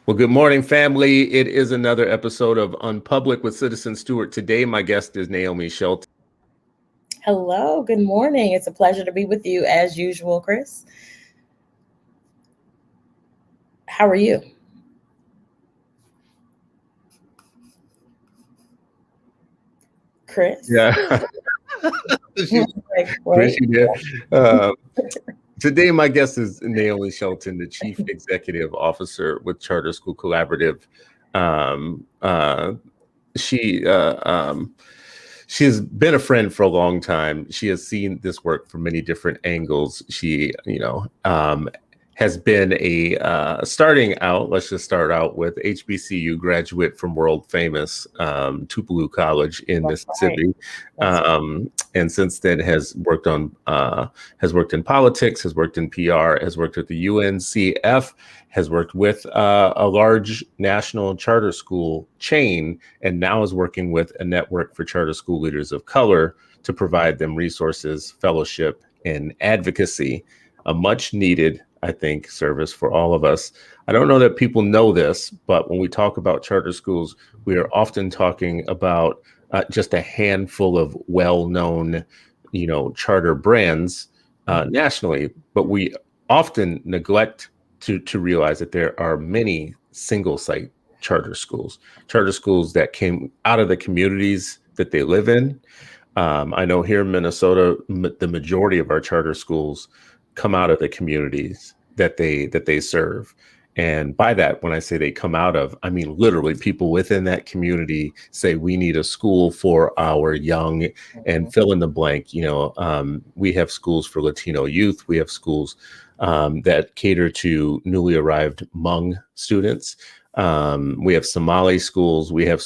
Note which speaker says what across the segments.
Speaker 1: Well, good morning, family. It is another episode of Unpublic with Citizen Stewart. Today, my guest is Naomi Shelton.
Speaker 2: Hello, good morning. It's a pleasure to be with you as usual, Chris. How are you? Chris?
Speaker 1: Yeah.
Speaker 2: Like,
Speaker 1: Chris,
Speaker 2: wait.
Speaker 1: you there? Uh, Today, my guest is Naomi Shelton, the Chief Executive Officer with Charter School Collaborative. Um, uh, she uh, um, she has been a friend for a long time. She has seen this work from many different angles. She, has been a starting out. Let's just start out with HBCU graduate from world famous Tupelo College in
Speaker 2: That's right.
Speaker 1: Mississippi,
Speaker 2: That's
Speaker 1: and since then has worked in politics, has worked in PR, has worked at the UNCF, has worked with a large national charter school chain, and now is working with a network for charter school leaders of color to provide them resources, fellowship, and advocacy, a much needed, I think, service for all of us. I don't know that people know this, but when we talk about charter schools, we are often talking about just a handful of well-known, charter brands nationally, but we often neglect to realize that there are many single site charter schools that came out of the communities that they live in. I know here in Minnesota, the majority of our charter schools come out of the communities that they serve. And by that, when I say they come out of, I mean literally people within that community say we need a school for our young and fill in the blank. We have schools for Latino youth. We have schools that cater to newly arrived Hmong students. We have Somali schools. We have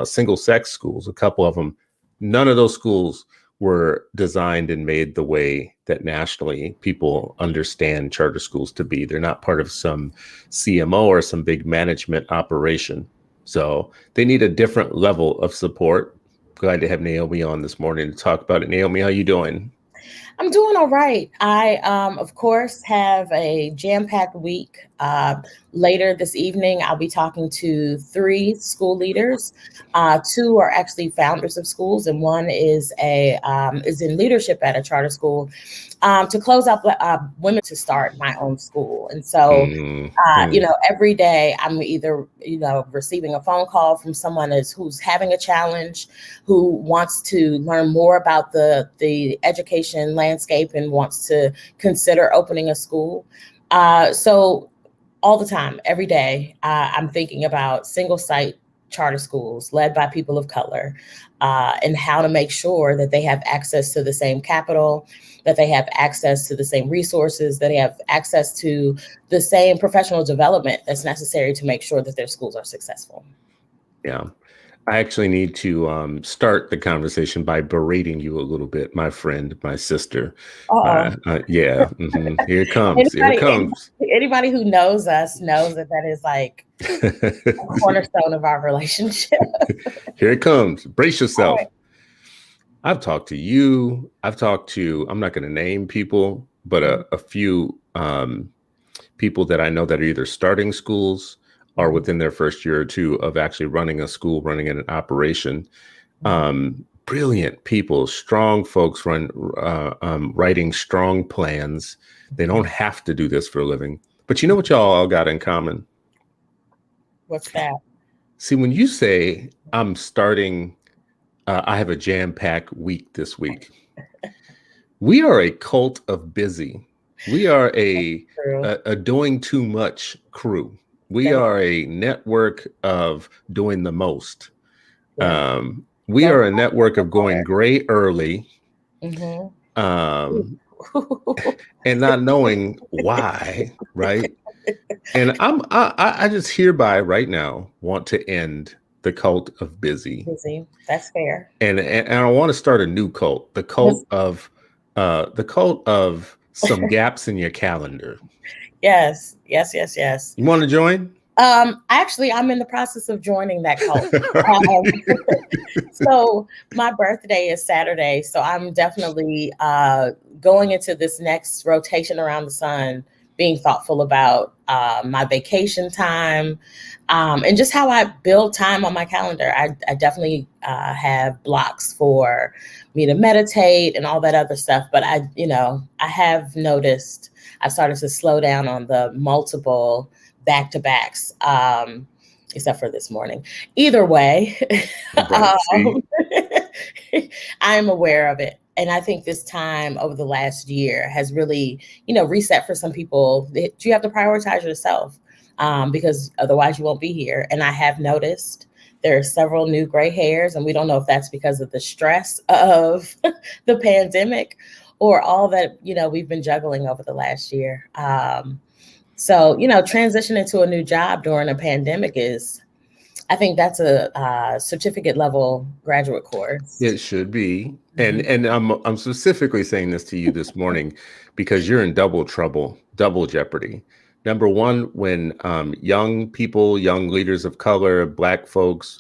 Speaker 1: single sex schools, a couple of them. None of those schools were designed and made the way that nationally people understand charter schools to be. They're not part of some CMO or some big management operation. So they need a different level of support. Glad to have Naomi on this morning to talk about it. Naomi, how you doing?
Speaker 2: I'm doing all right. I, of course, have a jam-packed week. Later this evening, I'll be talking to three school leaders. Two are actually founders of schools, and one is in leadership at a charter school. To close out women to start my own school, and so every day I'm either receiving a phone call from someone who's having a challenge, who wants to learn more about the education landscape and wants to consider opening a school. So all the time, every day, I'm thinking about single site charter schools led by people of color, and how to make sure that they have access to the same capital, that they have access to the same resources, that they have access to the same professional development that's necessary to make sure that their schools are successful.
Speaker 1: Yeah. I actually need to start the conversation by berating you a little bit, my friend, my sister.
Speaker 2: Uh-oh.
Speaker 1: Yeah. Here it comes. Here it comes.
Speaker 2: Anybody who knows us knows that is like a cornerstone of our relationship.
Speaker 1: Here it comes. Brace yourself.
Speaker 2: Right.
Speaker 1: I've talked to you. I'm not going to name people, but a few people that I know that are either starting schools or within their first year or two of actually running a school, running an operation. Brilliant people, strong folks writing strong plans. They don't have to do this for a living. But you know what y'all all got in common?
Speaker 2: What's that?
Speaker 1: See, when you say I'm starting, I have a jam-packed week this week. We are a cult of busy. We are a doing too much crew. We are a network of doing the most. We are a network of going gray early, and not knowing why, right? And I just hereby right now want to end the cult of busy.
Speaker 2: Busy. That's fair.
Speaker 1: And I want to start a new cult, the cult of some gaps in your calendar.
Speaker 2: Yes.
Speaker 1: You want to join?
Speaker 2: Actually, I'm in the process of joining that cult. So my birthday is Saturday, so I'm definitely going into this next rotation around the sun being thoughtful about my vacation time, and just how I build time on my calendar. I definitely have blocks for me to meditate and all that other stuff. But I have noticed I've started to slow down on the multiple back-to-backs, except for this morning. Either way,
Speaker 1: Right. See?
Speaker 2: I'm aware of it. And I think this time over the last year has really, reset for some people. You have to prioritize yourself, because otherwise you won't be here. And I have noticed there are several new gray hairs, and we don't know if that's because of the stress of the pandemic or all that, we've been juggling over the last year. So, transitioning to a new job during a pandemic I think that's a certificate level graduate course.
Speaker 1: It should be.
Speaker 2: Mhm.
Speaker 1: And I'm specifically saying this to you this morning because you're in double trouble, double jeopardy. Number one, when young people, young leaders of color, Black folks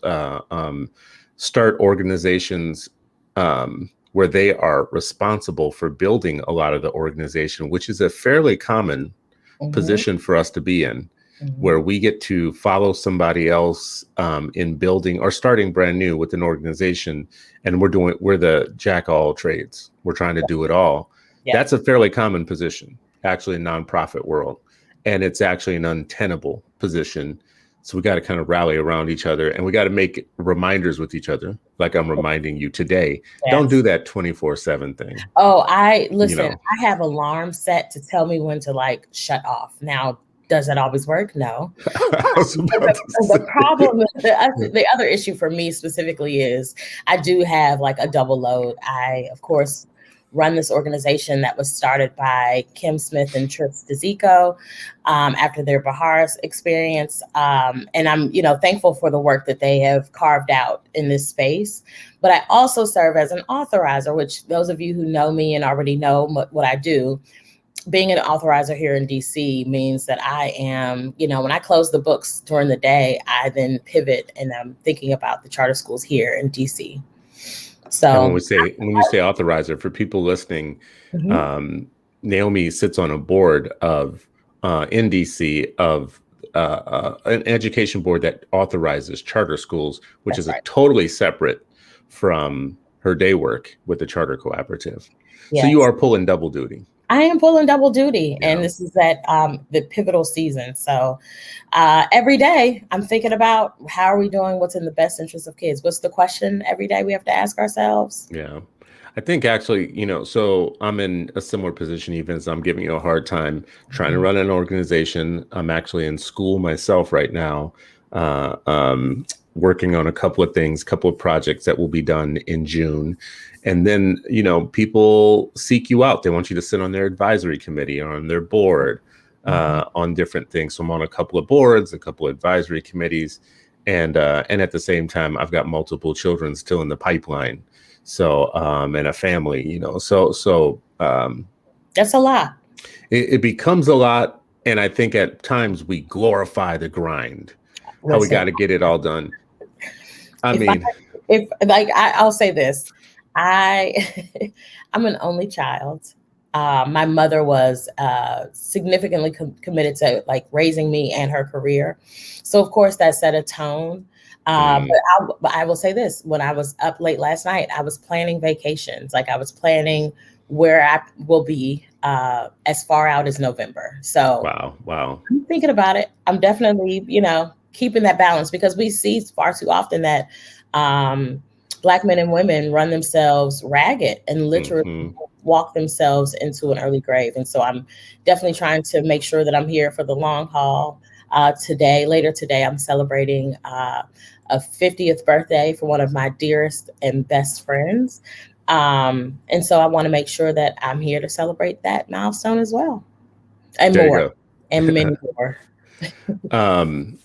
Speaker 1: start organizations where they are responsible for building a lot of the organization, which is a fairly common
Speaker 2: Mhm.
Speaker 1: position for us to be in, where
Speaker 2: Mhm.
Speaker 1: we get to follow somebody else in building or starting brand new with an organization, and we're the jack of all trades. We're trying to do it all.
Speaker 2: Yeah.
Speaker 1: That's a fairly common position, actually, in nonprofit world, and it's actually an untenable position. So we got to kind of rally around each other, and we got to make reminders with each other, like I'm reminding you today. Don't do
Speaker 2: Yes.
Speaker 1: that 24/7 thing.
Speaker 2: Oh,
Speaker 1: You
Speaker 2: listen,
Speaker 1: know,
Speaker 2: I have alarms set to tell me when to shut off. Now, does that always work? No.
Speaker 1: I was about to
Speaker 2: The
Speaker 1: say.
Speaker 2: problem, the other issue for me specifically is I do have like a double load. I, of course, run this organization that was started by Kim Smith and Trish DeZico after their Baharis experience. And I'm, thankful for the work that they have carved out in this space. But I also serve as an authorizer, which those of you who know me and already know what I do, being an authorizer here in DC means that I am, when I close the books during the day, I then pivot and I'm thinking about the charter schools here in DC.
Speaker 1: And
Speaker 2: So,
Speaker 1: when you say authorizer, for people listening,
Speaker 2: mhm,
Speaker 1: um, Naomi sits on a board of in DC of an education board that authorizes charter schools, which
Speaker 2: that's
Speaker 1: is a
Speaker 2: right.
Speaker 1: totally separate from her day work with the Charter Collaborative. So you
Speaker 2: Yes.
Speaker 1: are pulling double duty.
Speaker 2: I am pulling double duty, and
Speaker 1: Yeah.
Speaker 2: this is at the pivotal season. So every day I'm thinking about how are we doing, what's in the best interest of kids. What's the question every day we have to ask ourselves?
Speaker 1: Yeah. I think actually, so I'm in a similar position, even as I'm giving you a hard time trying to
Speaker 2: Mhm.
Speaker 1: run an organization. I'm actually in school myself right now, working on a couple of things, couple of projects that will be done in June. And then, people seek you out. They want you to sit on their advisory committee or on their board
Speaker 2: Mhm.
Speaker 1: on different things. So I'm on a couple of boards, a couple of advisory committees. And at the same time, I've got multiple children still in the pipeline. So, and a family,
Speaker 2: That's a lot.
Speaker 1: it becomes a lot. And I think at times we glorify the grind, how we
Speaker 2: Listen,
Speaker 1: got to get it all done. I
Speaker 2: if I
Speaker 1: mean,
Speaker 2: if like I'll say this, I I'm an only child. My mother was significantly committed to like raising me and her career, so of course that set a tone.
Speaker 1: mm,
Speaker 2: But I will say this: when I was up late last night, I was planning vacations. Like I was planning where I will be as far out as November. So
Speaker 1: wow, wow.
Speaker 2: I'm thinking about it. I'm definitely, keeping that balance because we see far too often that um, Black men and women run themselves ragged and literally
Speaker 1: Hmm.
Speaker 2: walk themselves into an early grave. And so I'm definitely trying to make sure that I'm here for the long haul. Later today, I'm celebrating a 50th birthday for one of my dearest and best friends. And so I want to make sure that I'm here to celebrate that milestone as well and
Speaker 1: There you
Speaker 2: more
Speaker 1: go.
Speaker 2: and many more.
Speaker 1: um,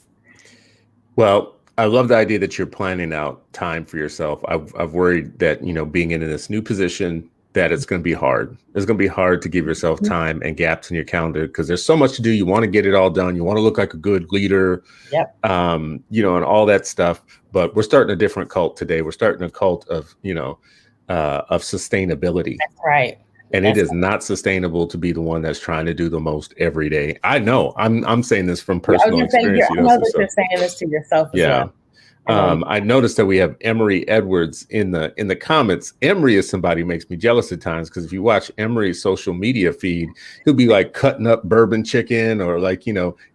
Speaker 1: Well, I love the idea that you're planning out time for yourself. I've worried that, being in this new position, that it's going to be hard. It's going to be hard to give yourself time and gaps in your calendar because there's so much to do. You want to get it all done. You want to look like a good leader,
Speaker 2: Yep.
Speaker 1: And all that stuff. But we're starting a different cult today. We're starting a cult of, of sustainability.
Speaker 2: That's right.
Speaker 1: And it is not sustainable to be the one that's trying to do the most every day. I know. I'm saying this from
Speaker 2: I was
Speaker 1: personal
Speaker 2: just saying,
Speaker 1: experience,
Speaker 2: I know that you're saying this to yourself as
Speaker 1: yeah.
Speaker 2: well. I
Speaker 1: I noticed that we have Emery Edwards in the comments. Emery is somebody who makes me jealous at times, because if you watch Emery's social media feed, he'll be like cutting up bourbon chicken, or like, he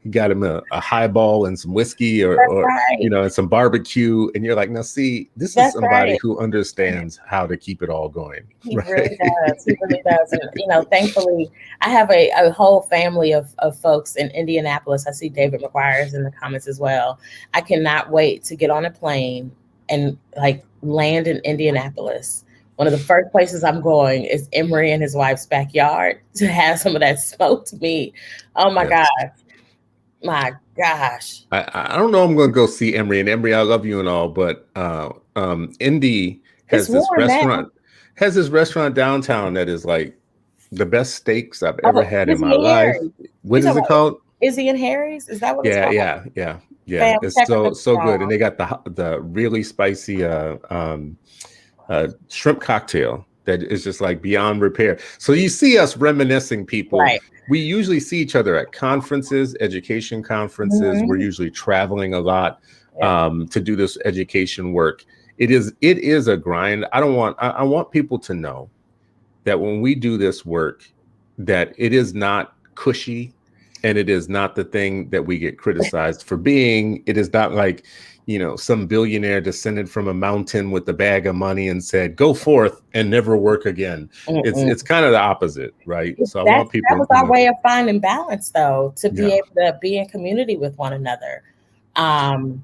Speaker 1: got him a highball and some whiskey, or
Speaker 2: right.
Speaker 1: And some barbecue, and you're like, now see, this is somebody who understands how to keep it all going.
Speaker 2: He really does. He really does. And thankfully, I have a whole family of folks in Indianapolis. I see David McGuire's in the comments as well. I cannot wait to get on a plane and like land in Indianapolis. One of the first places I'm going is Emery and his wife's backyard to have some of that smoked meat. Oh my gosh. My gosh.
Speaker 1: I don't know. I'm going to go see Emery, and Emery, I love you and all, but Indy has this restaurant downtown that is like the best steaks I've ever had in my life. What is it called?
Speaker 2: Izzy and Harry's? Is that what it's called?
Speaker 1: Yeah. It's so good, and they got the really spicy shrimp cocktail that is just like beyond repair. So you see us reminiscing, people.
Speaker 2: Right.
Speaker 1: We usually see each other at conferences, education conferences. We're usually traveling a lot to do this education work. It is a grind. I want people to know that when we do this work, that it is not cushy, and it is not the thing that we get criticized for being. It is not like, some billionaire descended from a mountain with a bag of money and said, go forth and never work again. It's kind of the opposite, right? So I want people.
Speaker 2: That was our way of finding balance, though, to be able to be in community with one another. And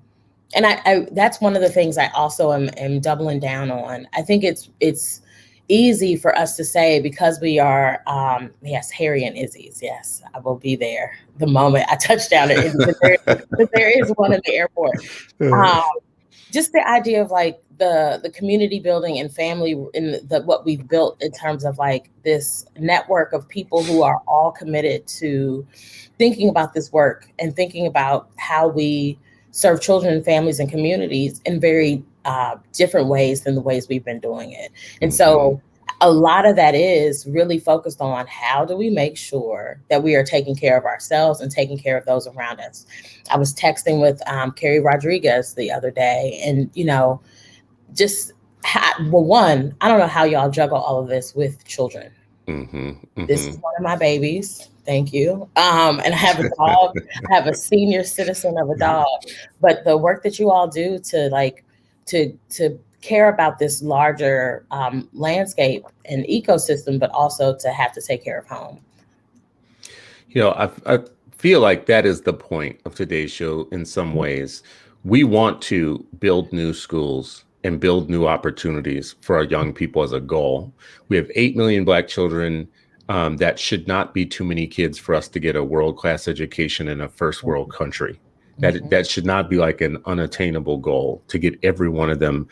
Speaker 2: I that's one of the things I also am doubling down on. I think it's easy for us to say, because we are, yes, Harry and Izzy's. Yes, I will be there the moment I touch down at Izzy, but there is one in the airport. Just the idea of like the community building and family, in what we've built in terms of like this network of people who are all committed to thinking about this work and thinking about how we serve children and families and communities in very different ways than the ways we've been doing it. And so a lot of that is really focused on how do we make sure that we are taking care of ourselves and taking care of those around us. I was texting with Carrie Rodriguez the other day, and, just one, I don't know how y'all juggle all of this with children. This is one of my babies. Thank you. And I have a dog. I have a senior citizen of a dog. But the work that you all do to care about this larger landscape and ecosystem, but also to have to take care of home.
Speaker 1: I feel like that is the point of today's show in some ways. We want to build new schools and build new opportunities for our young people as a goal. We have 8 million Black children. That should not be too many kids for us to get a world-class education in a first world country. That should not be like an unattainable goal to get every one of them.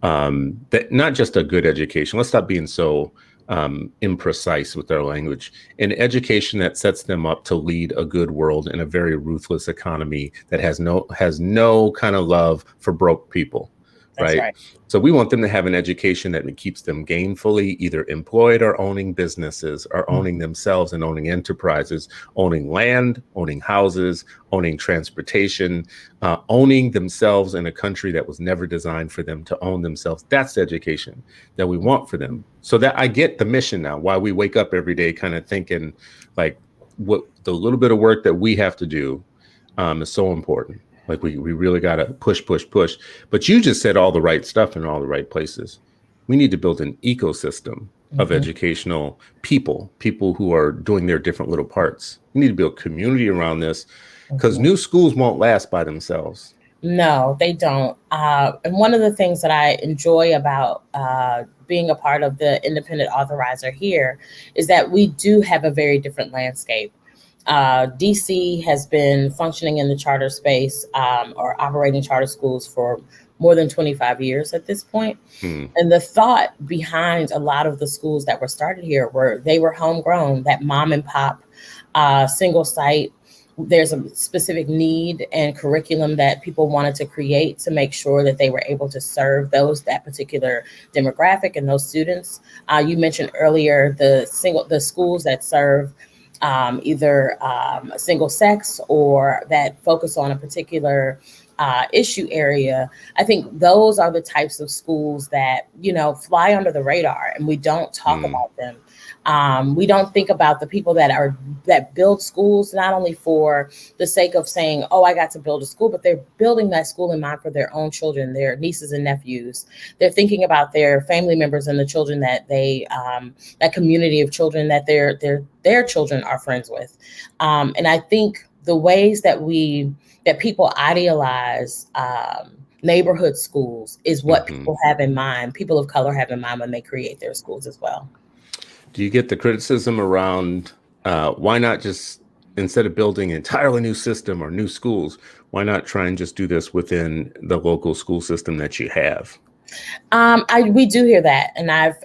Speaker 1: That not just a good education. Let's stop being so imprecise with our language. An education that sets them up to lead a good world in a very ruthless economy that has no kind of love for broke people. Right. So we want them to have an education that keeps them gainfully either employed or owning businesses, or owning themselves and owning enterprises, owning land, owning houses, owning transportation, owning themselves in a country that was never designed for them to own themselves. That's the education that we want for them. So that I get the mission now, why we wake up every day kind of thinking like what the little bit of work that we have to do is so important. Like we really got to push. But you just said all the right stuff in all the right places. We need to build an ecosystem of educational people who are doing their different little parts. We need to build community around this, because new schools won't last by themselves.
Speaker 2: No, they don't. And one of the things that I enjoy about being a part of the independent authorizer here is that we do have a very different landscape. DC has been functioning in the charter space or operating charter schools for more than 25 years at this point. And the thought behind a lot of the schools that were started here they were homegrown, that mom and pop single site there's a specific need and curriculum that people wanted to create to make sure that they were able to serve that particular demographic and those students. You mentioned earlier the schools that serve either a single sex or that focus on a particular issue area. I think those are the types of schools that, fly under the radar and we don't talk about them. We don't think about the people that build schools, not only for the sake of saying, oh, I got to build a school, but they're building that school in mind for their own children, their nieces and nephews. They're thinking about their family members and the children that that community of children that their children are friends with. And I think the ways that people idealize neighborhood schools is what people have in mind. People of color have in mind when they create their schools as well.
Speaker 1: Do you get the criticism around why not just, instead of building an entirely new system or new schools, why not try and just do this within the local school system that you have?
Speaker 2: We do hear that. And I've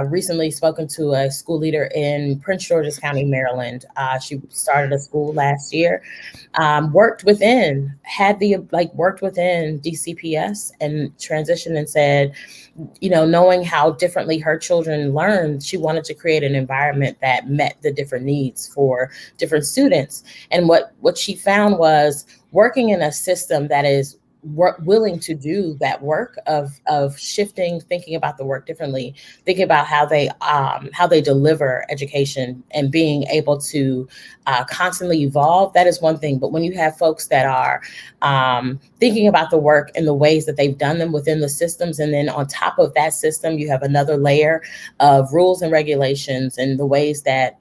Speaker 2: recently spoken to a school leader in Prince George's County, Maryland. She started a school last year, worked within DCPS and transitioned and said, knowing how differently her children learned, she wanted to create an environment that met the different needs for different students. And what she found was working in a system that is willing to do that work of shifting, thinking about the work differently, thinking about how they deliver education and being able to constantly evolve. That is one thing. But when you have folks that are thinking about the work and the ways that they've done them within the systems, and then on top of that system, you have another layer of rules and regulations and the ways that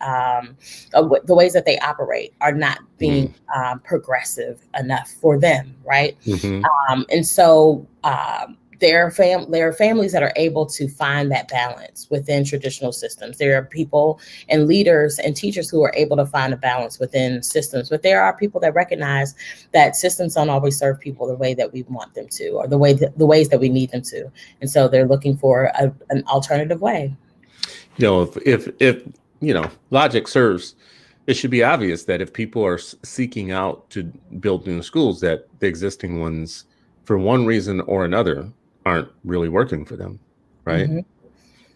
Speaker 2: they operate are not being progressive enough for them, right? And so there are families that are able to find that balance within traditional systems. There are people and leaders and teachers who are able to find a balance within systems, but there are people that recognize that systems don't always serve people the way that we want them to, or the ways that we need them to. And so they're looking for an alternative way.
Speaker 1: If logic serves, it should be obvious that if people are seeking out to build new schools, that the existing ones, for one reason or another, aren't really working for them, right?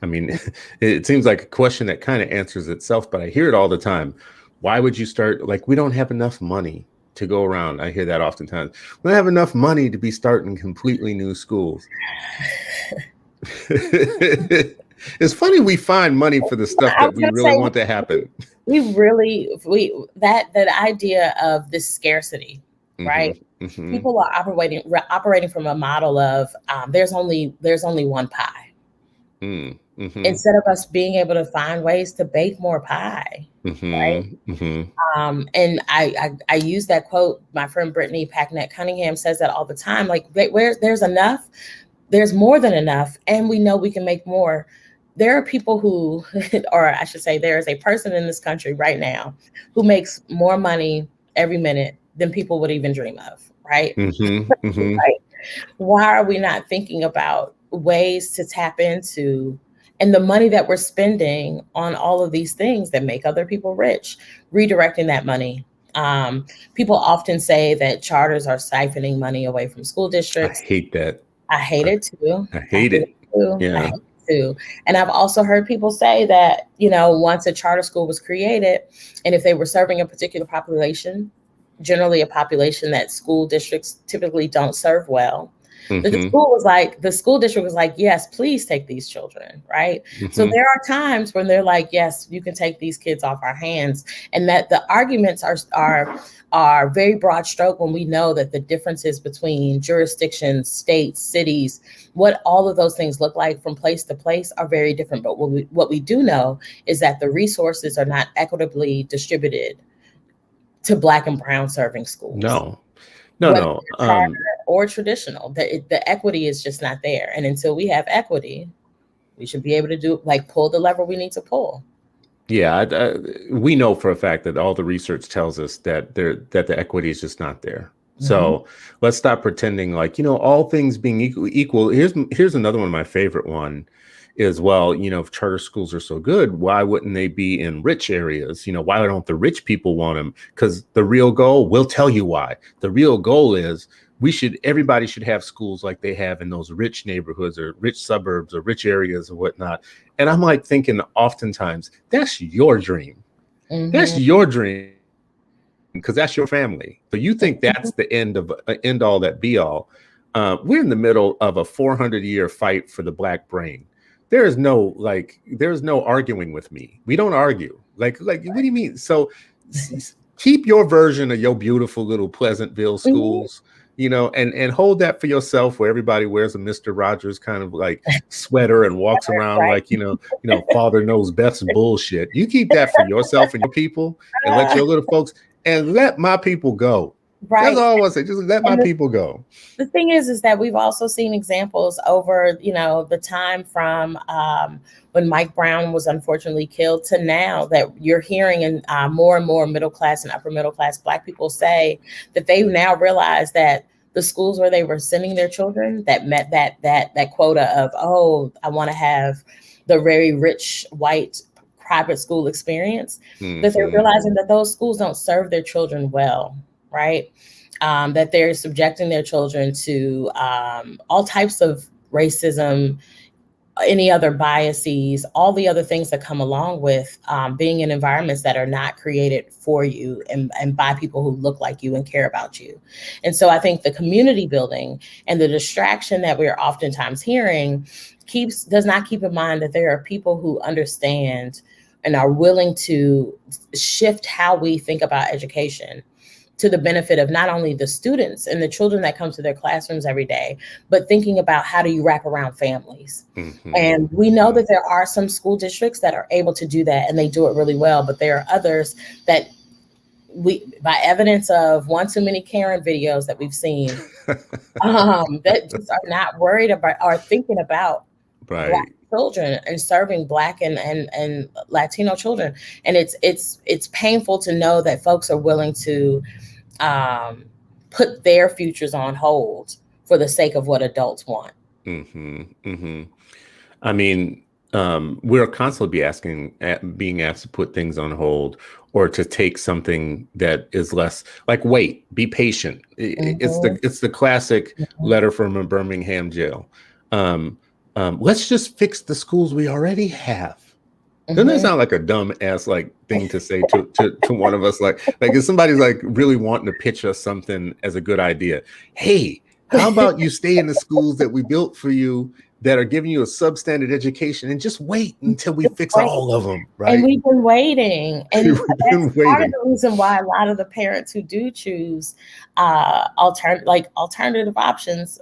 Speaker 1: I mean, it seems like a question that kind of answers itself, but I hear it all the time. Why would you start? We don't have enough money to go around. I hear that oftentimes. We don't have enough money to be starting completely new schools. It's funny we find money for the stuff that we really want to happen.
Speaker 2: That idea of this scarcity, right? People are operating from a model of there's only one pie. Instead of us being able to find ways to bake more pie, right? And I use that quote. My friend Brittany Packnett Cunningham says that all the time. Where there's enough, there's more than enough, and we know we can make more. There are people who, or I should say, there is a person in this country right now who makes more money every minute than people would even dream of, right? Right? Why are we not thinking about ways to tap into, and the money that we're spending on all of these things that make other people rich, redirecting that money? People often say that charters are siphoning money away from school districts.
Speaker 1: I hate that.
Speaker 2: I hate it too.
Speaker 1: I hate it. Yeah.
Speaker 2: And I've also heard people say that, once a charter school was created, and if they were serving a particular population, generally a population that school districts typically don't serve well, that the school district was like, yes, please take these children, right? So there are times when they're like, yes, you can take these kids off our hands. And that the arguments are very broad stroke when we know that the differences between jurisdictions, states, cities, what all of those things look like from place to place are very different. But what we do know is that the resources are not equitably distributed to Black and brown serving schools.
Speaker 1: No.
Speaker 2: Or traditional. The equity is just not there. And until we have equity, we should be able to pull the lever we need to pull.
Speaker 1: Yeah, we know for a fact that all the research tells us that the equity is just not there. So let's stop pretending all things being equal. Here's another one of my favorite one is, well, if charter schools are so good, why wouldn't they be in rich areas? Why don't the rich people want them? Because the real goal, we'll tell you why. The real goal is everybody should have schools like they have in those rich neighborhoods or rich suburbs or rich areas or whatnot. And I'm like thinking oftentimes, that's your dream. That's your dream, because that's your family. So you think that's the end all that be all. We're in the middle of a 400-year fight for the Black brain. There's no arguing with me. We don't argue. Like, what do you mean? So keep your version of your beautiful little Pleasantville schools, and hold that for yourself, where everybody wears a Mr. Rogers kind of like sweater and walks around like, father knows best bullshit. You keep that for yourself and your people, and let your little folks, and let my people go. Right. That's all I want to say. Just let my people go.
Speaker 2: The thing is that we've also seen examples over, the time from when Mike Brown was unfortunately killed to now, that you're hearing in more and more middle class and upper middle class Black people say that they now realize that the schools where they were sending their children that met that quota of, oh, I want to have the very rich white private school experience, that they're realizing that those schools don't serve their children well. Right. That they're subjecting their children to all types of racism, any other biases, all the other things that come along with being in environments that are not created for you and by people who look like you and care about you. And so I think the community building and the distraction that we're oftentimes hearing does not keep in mind that there are people who understand and are willing to shift how we think about education to the benefit of not only the students and the children that come to their classrooms every day, but thinking about how do you wrap around families. And we know that there are some school districts that are able to do that, and they do it really well, but there are others that by evidence of one too many Karen videos that we've seen, that just are not worried about or thinking about Black children and serving Black and Latino children. And it's painful to know that folks are willing to put their futures on hold for the sake of what adults want.
Speaker 1: I mean, we're constantly being asked to put things on hold or to take something that is less, like, wait, be patient. It's the classic letter from a Birmingham jail. Let's just fix the schools we already have. Doesn't that sound like a dumb ass thing to say to one of us? Like if somebody's really wanting to pitch us something as a good idea. Hey, how about you stay in the schools that we built for you that are giving you a substandard education and just wait until we fix all of them, right?
Speaker 2: And we've been waiting. And that's part of the reason why a lot of the parents who do choose alternative options,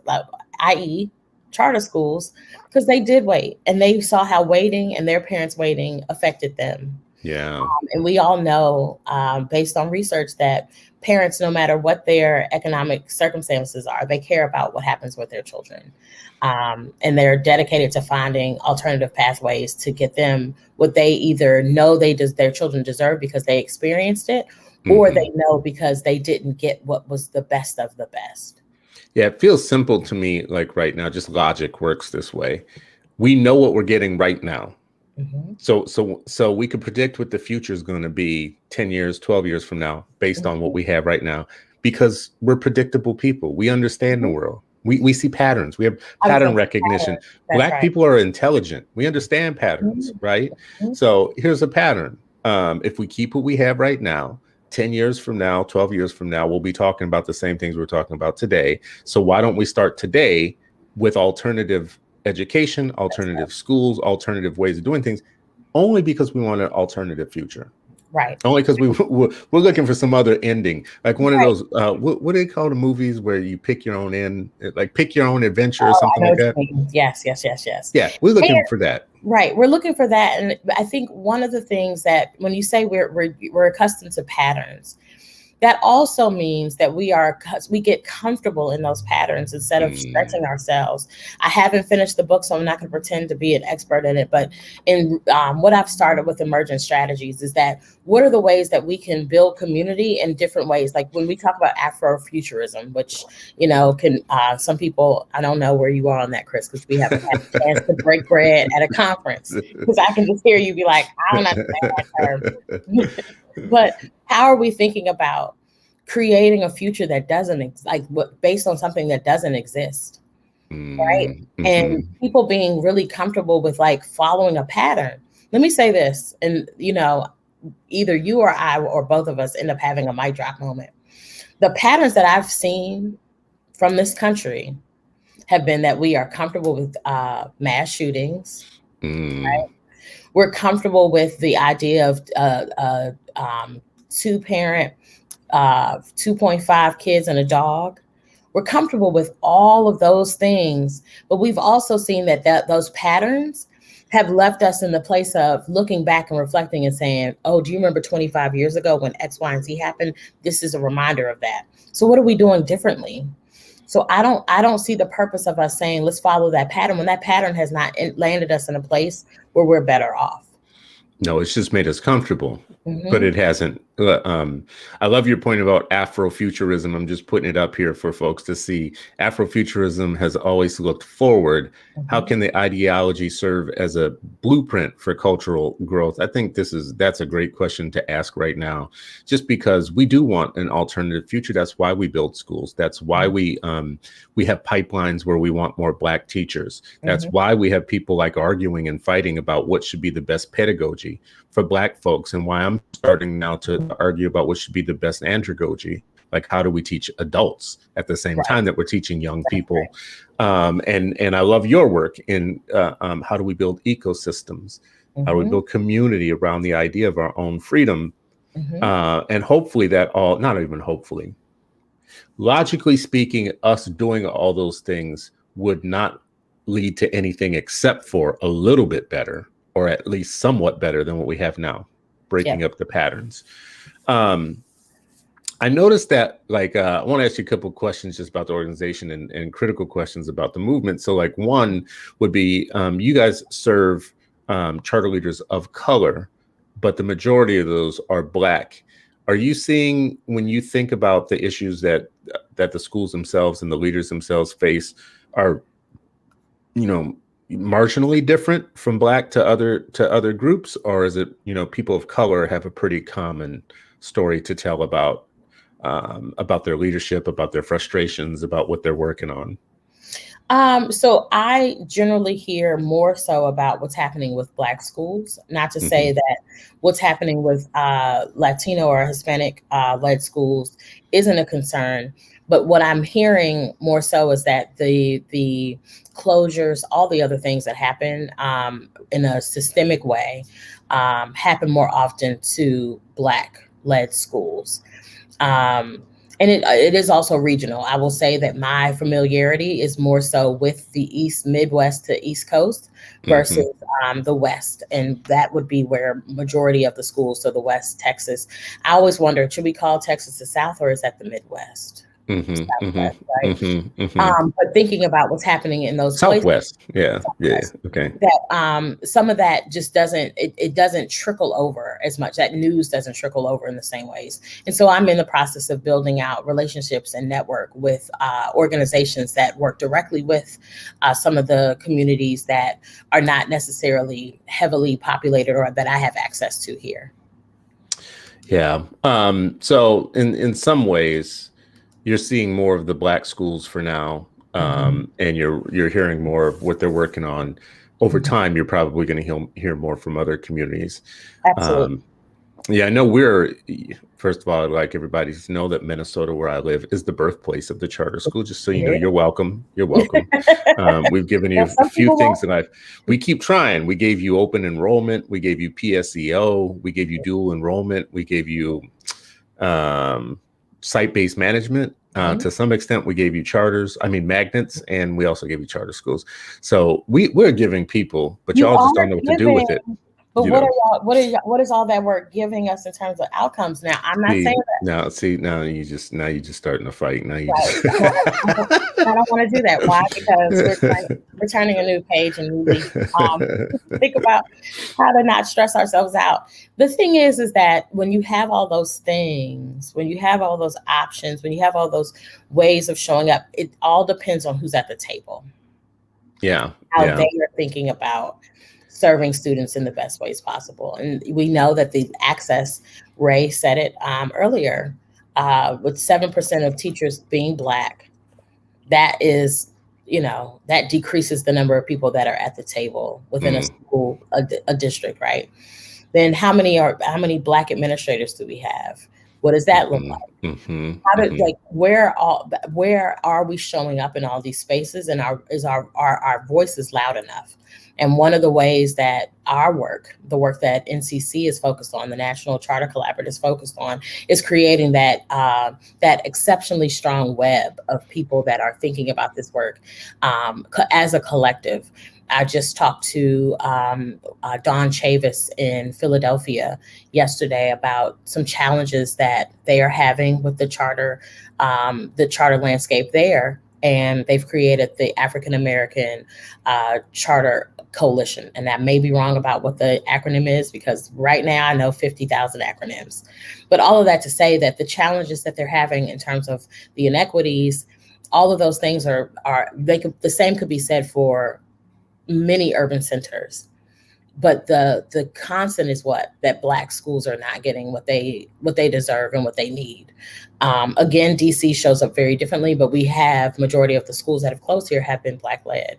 Speaker 2: i.e. charter schools, because they did wait and they saw how waiting and their parents waiting affected them.
Speaker 1: Yeah.
Speaker 2: And we all know, based on research, that parents, no matter what their economic circumstances are, they care about what happens with their children. And they're dedicated to finding alternative pathways to get them what they either know their children deserve because they experienced it, or they know because they didn't get what was the best of the best.
Speaker 1: Yeah, it feels simple to me, like right now, just logic works this way. We know what we're getting right now. So we can predict what the future is going to be 10 years, 12 years from now, based on what we have right now, because we're predictable people. We understand the world. We see patterns. We have pattern recognition. Black people are intelligent. We understand patterns, right? So here's a pattern. If we keep what we have right now, 10 years from now, 12 years from now, we'll be talking about the same things we're talking about today. So why don't we start today with alternative education, alternative schools, alternative ways of doing things, only because we want an alternative future.
Speaker 2: Right.
Speaker 1: Only because we're looking for some other ending, like one of those. What do they call the movies where you pick your own end, like pick your own adventure or something like that?
Speaker 2: Yes.
Speaker 1: Yeah, we're looking for that.
Speaker 2: Right, we're looking for that, and I think one of the things that when you say we're accustomed to patterns, That also means that we get comfortable in those patterns instead of
Speaker 1: Mm,
Speaker 2: stretching ourselves. I haven't finished the book, so I'm not going to pretend to be an expert in it. But in what I've started with emergent strategies is that what are the ways that we can build community in different ways? Like when we talk about Afrofuturism, which can some people, I don't know where you are on that, Chris, because we haven't had a chance to break bread at a conference. Because I can just hear you be like, I don't understand that term. But how are we thinking about creating a future that doesn't based on something that doesn't exist, right? And
Speaker 1: mhm.
Speaker 2: people being really comfortable with like following a pattern. Let me say this, and either you or I or both of us end up having a mic drop moment. The patterns that I've seen from this country have been that we are comfortable with mass shootings.
Speaker 1: Mm,
Speaker 2: We're comfortable with the idea of two parent, 2.5 kids and a dog. We're comfortable with all of those things, but we've also seen that those patterns have left us in the place of looking back and reflecting and saying, oh, do you remember 25 years ago when X, Y, and Z happened? This is a reminder of that. So what are we doing differently? So I don't see the purpose of us saying, let's follow that pattern when that pattern has not landed us in a place where we're better off.
Speaker 1: no, it's just made us comfortable, but
Speaker 2: Mm-hmm.
Speaker 1: it hasn't. I love your point about Afrofuturism. I'm just putting it up here for folks to see. Afrofuturism has always looked forward. How
Speaker 2: Mm-hmm.
Speaker 1: can the ideology serve as a blueprint for cultural growth? I think that's a great question to ask right now, just because we do want an alternative future. That's why we build schools. That's why we have pipelines where we want more Black teachers. That's
Speaker 2: Mm-hmm.
Speaker 1: why we have people like arguing and fighting about what should be the best pedagogy for Black folks, and why I'm starting now to argue about what should be the best andragogy. Like, how do we teach adults at the same
Speaker 2: Right.
Speaker 1: time that we're teaching young
Speaker 2: Right.
Speaker 1: people? And I love your work in how do we build ecosystems? How do we
Speaker 2: Mm-hmm.
Speaker 1: build community around the idea of our own freedom?
Speaker 2: Mm-hmm.
Speaker 1: And hopefully that all, not even hopefully, logically speaking, us doing all those things would not lead to anything except for a little bit better, or at least somewhat better than what we have now, breaking
Speaker 2: Yep.
Speaker 1: up the patterns. Um, I noticed that, like, I want to ask you a couple of questions just about the organization and critical questions about the movement. So, like, one would be you guys serve charter leaders of color, but the majority of those are Black. Are you seeing, when you think about the issues that the schools themselves and the leaders themselves face, are, you know, marginally different from Black to other groups, or is it, people of color have a pretty common story to tell about their leadership, about their frustrations, about what they're working on?
Speaker 2: So I generally hear more so about what's happening with Black schools, not to say
Speaker 1: Hmm.
Speaker 2: that what's happening with Latino or Hispanic led schools isn't a concern. But what I'm hearing more so is that the closures, all the other things that happen in a systemic way, happen more often to Black led schools. Um, and it is also regional. I will say that my familiarity is more so with the East Midwest to East Coast versus
Speaker 1: Hmm.
Speaker 2: the West, and that would be where majority of the schools. So the West, Texas. I always wonder, should we call Texas the South or is that the Midwest,
Speaker 1: Hmm. Hmm.
Speaker 2: Southwest, right?
Speaker 1: Hmm. Hmm.
Speaker 2: But thinking about what's happening in those places,
Speaker 1: Southwest. Yeah. Yeah. Okay.
Speaker 2: that some of that just it doesn't trickle over as much. That news doesn't trickle over in the same ways. And so I'm in the process of building out relationships and network with organizations that work directly with some of the communities that are not necessarily heavily populated or that I have access to here.
Speaker 1: Yeah. So in some ways, you're seeing more of the Black schools for now,
Speaker 2: Mm-hmm.
Speaker 1: and you're hearing more of what they're working on. Over
Speaker 2: Mm-hmm.
Speaker 1: time, you're probably going to hear more from other communities.
Speaker 2: Absolutely.
Speaker 1: Um, Yeah, I know first of all, I'd like everybody to know that Minnesota, where I live, is the birthplace of the charter school. Just so you know,
Speaker 2: Yeah.
Speaker 1: you're welcome. You're welcome. We've given
Speaker 2: Now,
Speaker 1: you a
Speaker 2: some
Speaker 1: few
Speaker 2: people
Speaker 1: things
Speaker 2: won't.
Speaker 1: in life. We keep trying. We gave you open enrollment. We gave you PSEO. We gave you dual enrollment. We gave you um, site-based management.
Speaker 2: Mhm.
Speaker 1: To some extent, we gave you magnets, and we also gave you charter schools. So we're giving people, but
Speaker 2: You
Speaker 1: y'all just
Speaker 2: are
Speaker 1: don't know what to do
Speaker 2: giving.
Speaker 1: with it.
Speaker 2: But
Speaker 1: you
Speaker 2: what are
Speaker 1: know.
Speaker 2: y'all, what is all that work giving us in terms of outcomes? Now, I'm not saying that,
Speaker 1: Now you just starting a fight. Now you
Speaker 2: right.
Speaker 1: just
Speaker 2: I don't want to do that. Why? Because we're turning a new page and new leaf. Think about how to not stress ourselves out. The thing is that when you have all those things, when you have all those options, when you have all those ways of showing up, it all depends on who's at the table,
Speaker 1: yeah,
Speaker 2: how
Speaker 1: yeah.
Speaker 2: they are thinking about serving students in the best ways possible. And we know that the access, Ray said it earlier, with 7% of teachers being Black, that is, that decreases the number of people that are at the table within a
Speaker 1: Mm,
Speaker 2: school, a district, right? Then how many Black administrators do we have? What does that look
Speaker 1: mhm,
Speaker 2: like?
Speaker 1: mhm,
Speaker 2: How do,
Speaker 1: mhm,
Speaker 2: like, where are we showing up in all these spaces, and our voices loud enough? And one of the ways that the work that NCC is focused on, the National Charter Collaborative is focused on, is creating that exceptionally strong web of people that are thinking about this work as a collective. I just talked to Don Chavis in Philadelphia yesterday about some challenges that they are having with the charter landscape there. And they've created the African American Charter Coalition. And that may be wrong about what the acronym is, because right now I know 50,000 acronyms. But all of that to say that the challenges that they're having in terms of the inequities, all of those things the same could be said for many urban centers. But the constant is that Black schools are not getting what they deserve and what they need. Again, DC shows up very differently, but we have majority of the schools that have closed here have been Black led.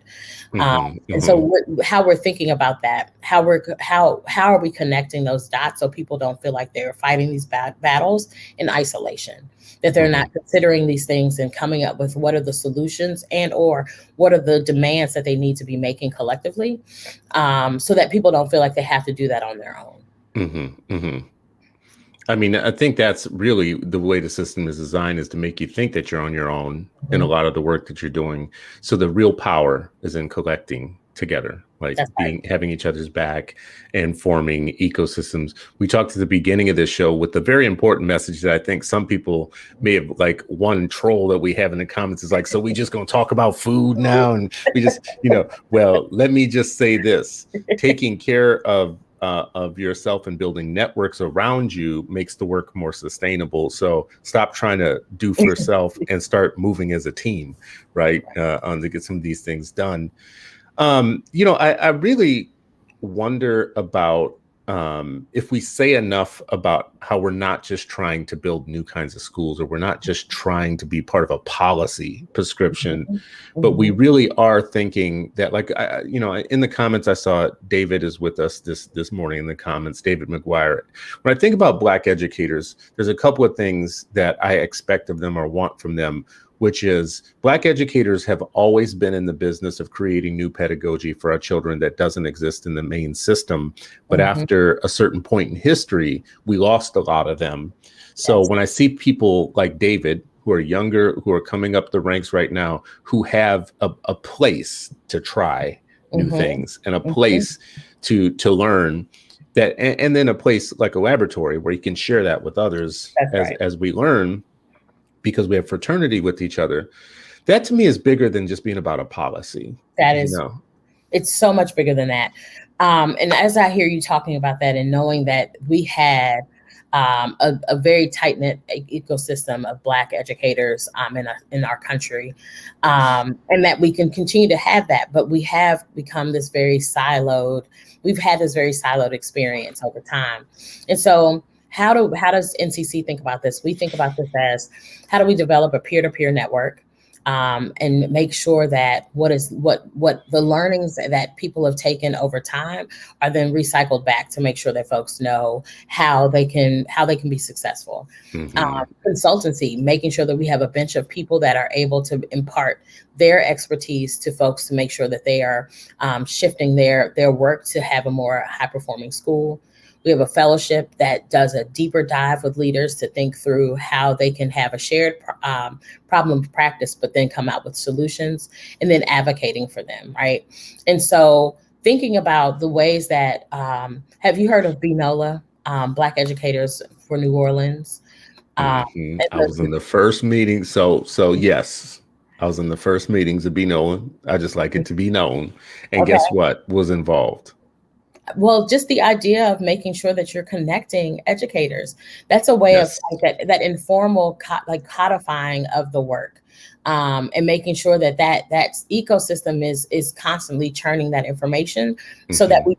Speaker 1: mhm,
Speaker 2: And so
Speaker 1: mhm,
Speaker 2: how we're thinking about that, how are we connecting those dots so people don't feel like they're fighting these battles in isolation, that they're
Speaker 1: mhm,
Speaker 2: not considering these things and coming up with what are the solutions and or what are the demands that they need to be making collectively, so that people don't feel like they have to do that on their own.
Speaker 1: mhm, mhm. I mean, I think that's really the way the system is designed, is to make you think that you're on your own in a
Speaker 2: Mhm.
Speaker 1: lot of the work that you're doing. So the real power is in collecting together, like
Speaker 2: That's right.
Speaker 1: having each other's back and forming ecosystems. We talked at the beginning of this show with the very important message that I think some people may have, like, one troll that we have in the comments is like, so we just going to talk about food now? And we just, well, let me just say this: taking care of yourself and building networks around you makes the work more sustainable. So stop trying to do for self and start moving as a team, right? On to get some of these things done. I really wonder about if we say enough about how we're not just trying to build new kinds of schools, or we're not just trying to be part of a policy prescription,
Speaker 2: Mhm.
Speaker 1: but we
Speaker 2: Mhm.
Speaker 1: really are thinking that, like, in the comments I saw David is with us this morning in the comments, David McGuire. When I think about Black educators, there's a couple of things that I expect of them or want from them, which is Black educators have always been in the business of creating new pedagogy for our children that doesn't exist in the main system. But
Speaker 2: Mhm.
Speaker 1: after a certain point in history, we lost a lot of them. So
Speaker 2: Yes.
Speaker 1: when I see people like David, who are younger, who are coming up the ranks right now, who have a place to try new
Speaker 2: Mhm.
Speaker 1: things and a
Speaker 2: Mhm.
Speaker 1: place to learn, that, and then a place like a laboratory where you can share that with others
Speaker 2: That's
Speaker 1: as
Speaker 2: right.
Speaker 1: we learn, because we have fraternity with each other. That to me is bigger than just being about a policy,
Speaker 2: That
Speaker 1: you
Speaker 2: is
Speaker 1: know.
Speaker 2: It's so much bigger than that. And as I hear you talking about that, and knowing that we had a very tight knit ecosystem of Black educators in our country, and that we can continue to have that, but we have become this very siloed. We've had this very siloed experience over time, and so how does NCC think about this? We think about this as, how do we develop a peer to peer network, and make sure that what the learnings that people have taken over time are then recycled back to make sure that folks know how they can be successful.
Speaker 1: Mm-hmm.
Speaker 2: Consultancy, making sure that we have a bench of people that are able to impart their expertise to folks to make sure that they are shifting their work to have a more high performing school. We have a fellowship that does a deeper dive with leaders to think through how they can have a shared problem practice, but then come out with solutions, and then advocating for them, right? And so thinking about the ways that, have you heard of BNOLA, Black Educators for New Orleans?
Speaker 1: Hmm.
Speaker 2: And
Speaker 1: I was in the first meeting. So yes, I was in the first meetings to be known. I just like it to be known. And
Speaker 2: okay.
Speaker 1: guess what was involved?
Speaker 2: Well, just the idea of making sure that you're connecting educators. That's a way of
Speaker 1: Yes.
Speaker 2: like that informal like codifying of the work, and making sure that that ecosystem is constantly churning that information so that
Speaker 1: Hmm.
Speaker 2: we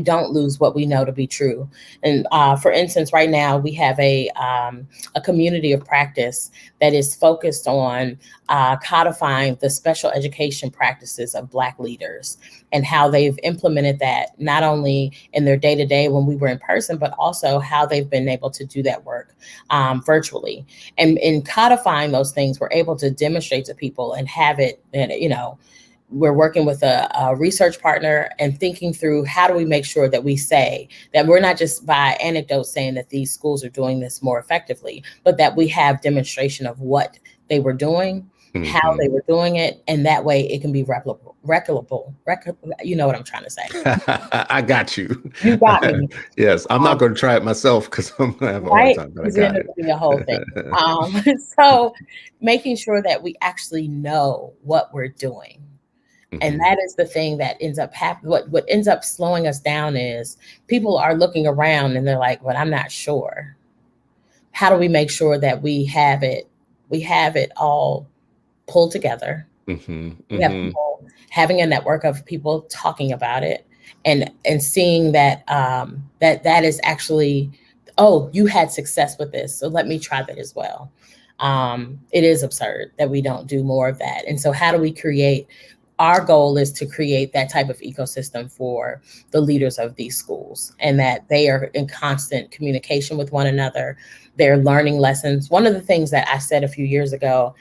Speaker 2: don't lose what we know to be true. And for instance, right now we have a community of practice that is focused on codifying the special education practices of Black leaders and how they've implemented that not only in their day to day when we were in person, but also how they've been able to do that work virtually. And in codifying those things, we're able to demonstrate to people and have it, and we're working with a research partner and thinking through how do we make sure that we say that we're not just by anecdote saying that these schools are doing this more effectively, but that we have demonstration of what they were doing, how
Speaker 1: Hmm.
Speaker 2: they were doing it, and that way it can be replicable. You know what I'm trying to say.
Speaker 1: I got you.
Speaker 2: You got me.
Speaker 1: Yes, I'm not going to try it myself because I'm going to have a hard
Speaker 2: Right?
Speaker 1: time, but I
Speaker 2: Because it
Speaker 1: got
Speaker 2: ended
Speaker 1: it.
Speaker 2: up being a whole thing. So making sure that we actually know what we're doing. And
Speaker 1: Hmm.
Speaker 2: that is the thing that ends up happening. What ends up slowing us down is people are looking around and they're like, "But I'm not sure." How do we make sure that we have it all pulled together?
Speaker 1: Hmm.
Speaker 2: We have
Speaker 1: Hmm.
Speaker 2: people having a network of people talking about it and seeing that that is actually, oh, you had success with this, so let me try that as well. It is absurd that we don't do more of that. And so how do we create, our goal is to create that type of ecosystem for the leaders of these schools and that they are in constant communication with one another. They're learning lessons. One of the things that I said a few years ago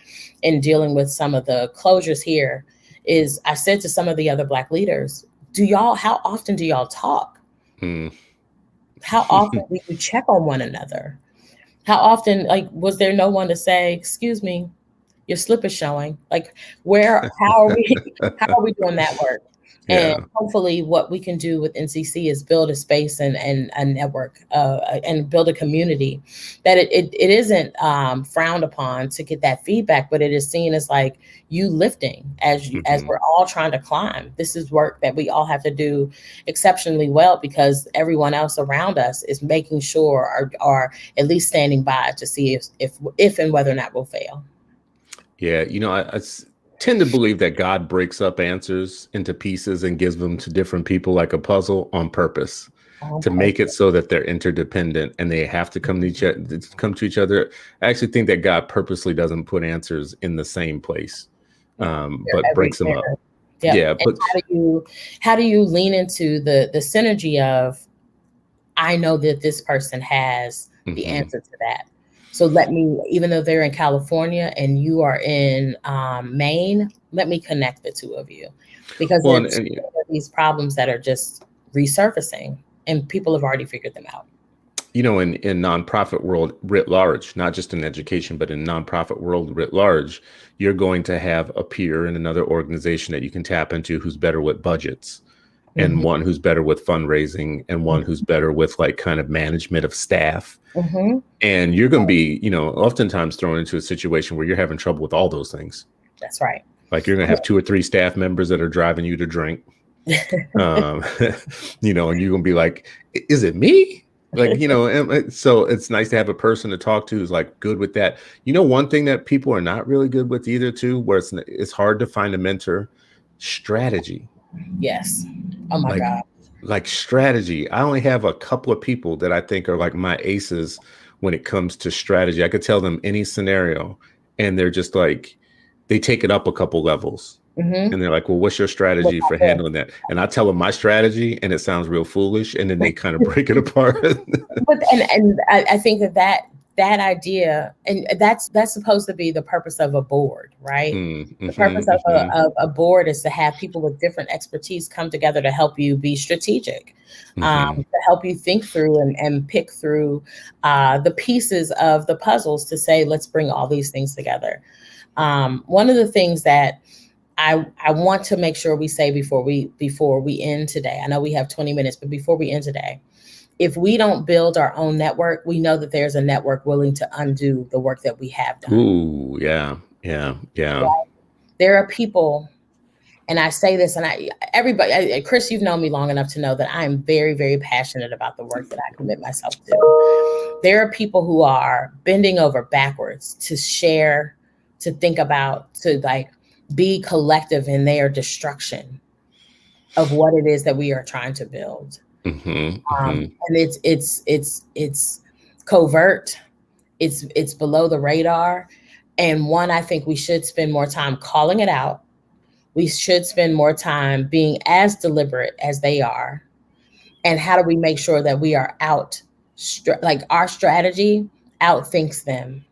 Speaker 2: in dealing with some of the closures here is I said to some of the other Black leaders, how often do y'all talk?
Speaker 1: Mm.
Speaker 2: How often do you check on one another? How often, like, was there no one to say, excuse me, your slip is showing? Like, how are we doing that work? And
Speaker 1: Yeah.
Speaker 2: hopefully what we can do with NCC is build a space and a network, and build a community that it isn't frowned upon to get that feedback, but it is seen as like you lifting as
Speaker 1: Hmm.
Speaker 2: we're all trying to climb. This is work that we all have to do exceptionally well because everyone else around us is making sure or at least standing by to see if and whether or not we'll fail.
Speaker 1: Yeah. Tend to believe that God breaks up answers into pieces and gives them to different people like a puzzle on purpose
Speaker 2: On
Speaker 1: to make it
Speaker 2: purpose.
Speaker 1: so that they're interdependent and they have to come to each other. I actually think that God purposely doesn't put answers in the same place,
Speaker 2: Yeah.
Speaker 1: but breaks them up.
Speaker 2: Yep.
Speaker 1: Yeah,
Speaker 2: And
Speaker 1: but
Speaker 2: how do you lean into the synergy of, I know that this person has the
Speaker 1: mhm.
Speaker 2: answer to that. So let me, even though they're in California and you are in Maine, let me connect the two of you because
Speaker 1: Well,
Speaker 2: there's these problems that are just resurfacing and people have already figured them out.
Speaker 1: in nonprofit world writ large, not just in education, but in nonprofit world writ large, you're going to have a peer in another organization that you can tap into who's better with budgets and
Speaker 2: Mhm,
Speaker 1: one who's better with fundraising and one who's better with like kind of management of staff.
Speaker 2: mhm.
Speaker 1: And you're going to be, oftentimes thrown into a situation where you're having trouble with all those things.
Speaker 2: That's right.
Speaker 1: Like you're going to have two or three staff members that are driving you to drink. um and you're gonna be like, is it me? Like, so it's nice to have a person to talk to who's like good with that. One thing that people are not really good with either too, where it's hard to find a mentor, strategy.
Speaker 2: Yes. Oh my
Speaker 1: like
Speaker 2: God.
Speaker 1: like strategy. I only have a couple of people that I think are like my aces when it comes to strategy. I could tell them any scenario and they're just like, they take it up a couple levels.
Speaker 2: Hmm.
Speaker 1: And they're like, well, what's your strategy for handling that? And I tell them my strategy and it sounds real foolish. And then they kind of break it apart.
Speaker 2: But I think that idea, and that's supposed to be the purpose of a board, right?
Speaker 1: Mm,
Speaker 2: The purpose
Speaker 1: mhm, mhm,
Speaker 2: of a board is to have people with different expertise come together to help you be strategic,
Speaker 1: mhm,
Speaker 2: to help you think through and pick through the pieces of the puzzles to say, let's bring all these things together. One of the things that I want to make sure we say before we end today. I know we have 20 minutes, but before we end today, if we don't build our own network, we know that there's a network willing to undo the work that we have done.
Speaker 1: Ooh, yeah, yeah, yeah.
Speaker 2: Right? There are people, and I say this, and everybody, Chris, you've known me long enough to know that I am very, very passionate about the work that I commit myself to. There are people who are bending over backwards to share, to think about, to like be collective in their destruction of what it is that we are trying to build. And it's covert, it's below the radar, and one, I think we should spend more time calling it out. We should spend more time being as deliberate as they are. And how do we make sure that we are like our strategy outthinks them?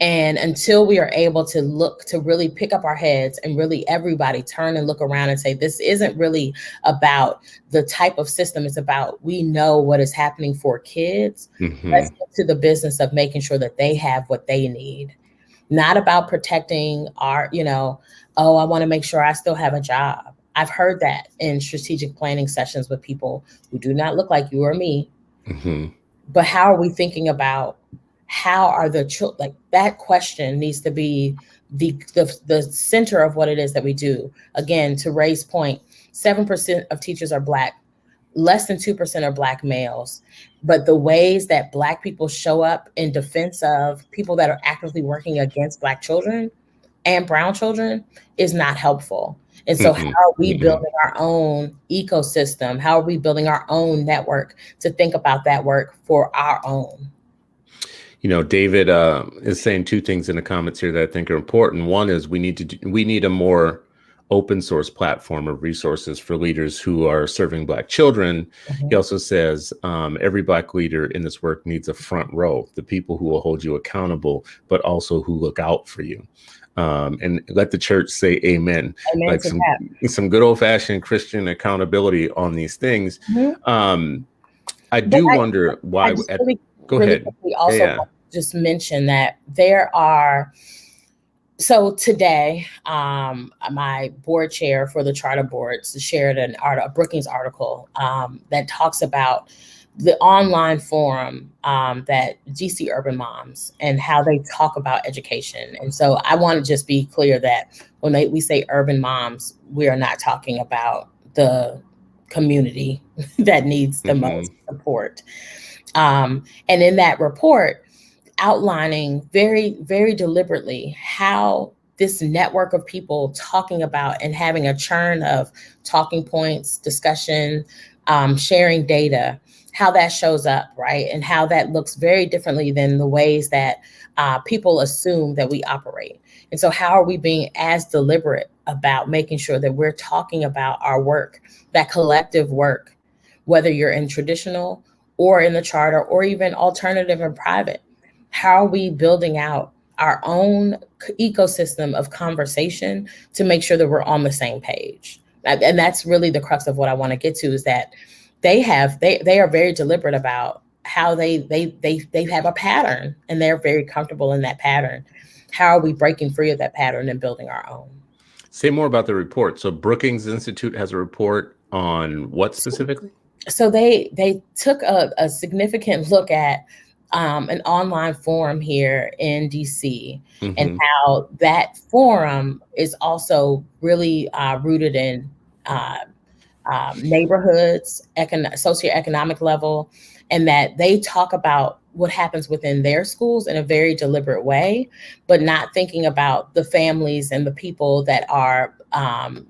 Speaker 2: And until we are able to look to really pick up our heads and really everybody turn and look around and say, this isn't really about the type of system. It's about, we know what is happening for kids. Let's get to the business of making sure that they have what they need. Not about protecting our, oh, I want to make sure I still have a job. I've heard that in strategic planning sessions with people who do not look like you or me. But how are we thinking about how are the children? Like, that question needs to be the center of what it is that we do. Again, to Ray's point, 7% of teachers are Black, less than 2% are Black males. But the ways that Black people show up in defense of people that are actively working against Black children and brown children is not helpful. And so how are we building our own ecosystem? How are we building our own network to think about that work for our own?
Speaker 1: David is saying two things in the comments here that I think are important. One is we need a more open source platform of resources for leaders who are serving Black children. He also says every Black leader in this work needs a front row, the people who will hold you accountable, but also who look out for you. And let the church say amen. Like some good old fashioned Christian accountability on these things. I do wonder why. Go ahead.
Speaker 2: We also just mention that there are. So today, my board chair for the charter boards shared a Brookings article that talks about the online forum that GC Urban Moms and how they talk about education. And so I want to just be clear that when we say urban moms, we are not talking about the community that needs the most support. And in that report, outlining very, very deliberately how this network of people talking about and having a churn of talking points, discussion, sharing data, how that shows up, right? And how that looks very differently than the ways that people assume that we operate. And so how are we being as deliberate about making sure that we're talking about our work, that collective work, whether you're in traditional or in the charter or even alternative and private? How are we building out our own ecosystem of conversation to make sure that we're on the same page? And that's really the crux of what I want to get to, is that they are very deliberate about how they have a pattern, and they're very comfortable in that pattern. How are we breaking free of that pattern and building our own?
Speaker 1: Say more about the report. So Brookings Institute has a report on what specifically?
Speaker 2: So they took a significant look at an online forum here in DC, and how that forum is also really rooted in neighborhoods, socioeconomic level, and that they talk about what happens within their schools in a very deliberate way, but not thinking about the families and the people that are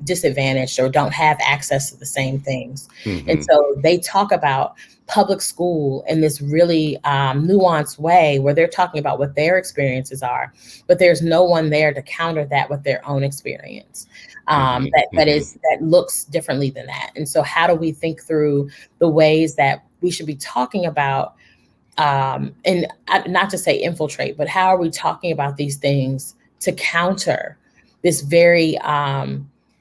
Speaker 2: disadvantaged or don't have access to the same things. And so they talk about public school in this really nuanced way, where they're talking about what their experiences are, but there's no one there to counter that with their own experience that looks differently than that. And so how do we think through the ways that we should be talking about, and not to say infiltrate, but how are we talking about these things to counter this very,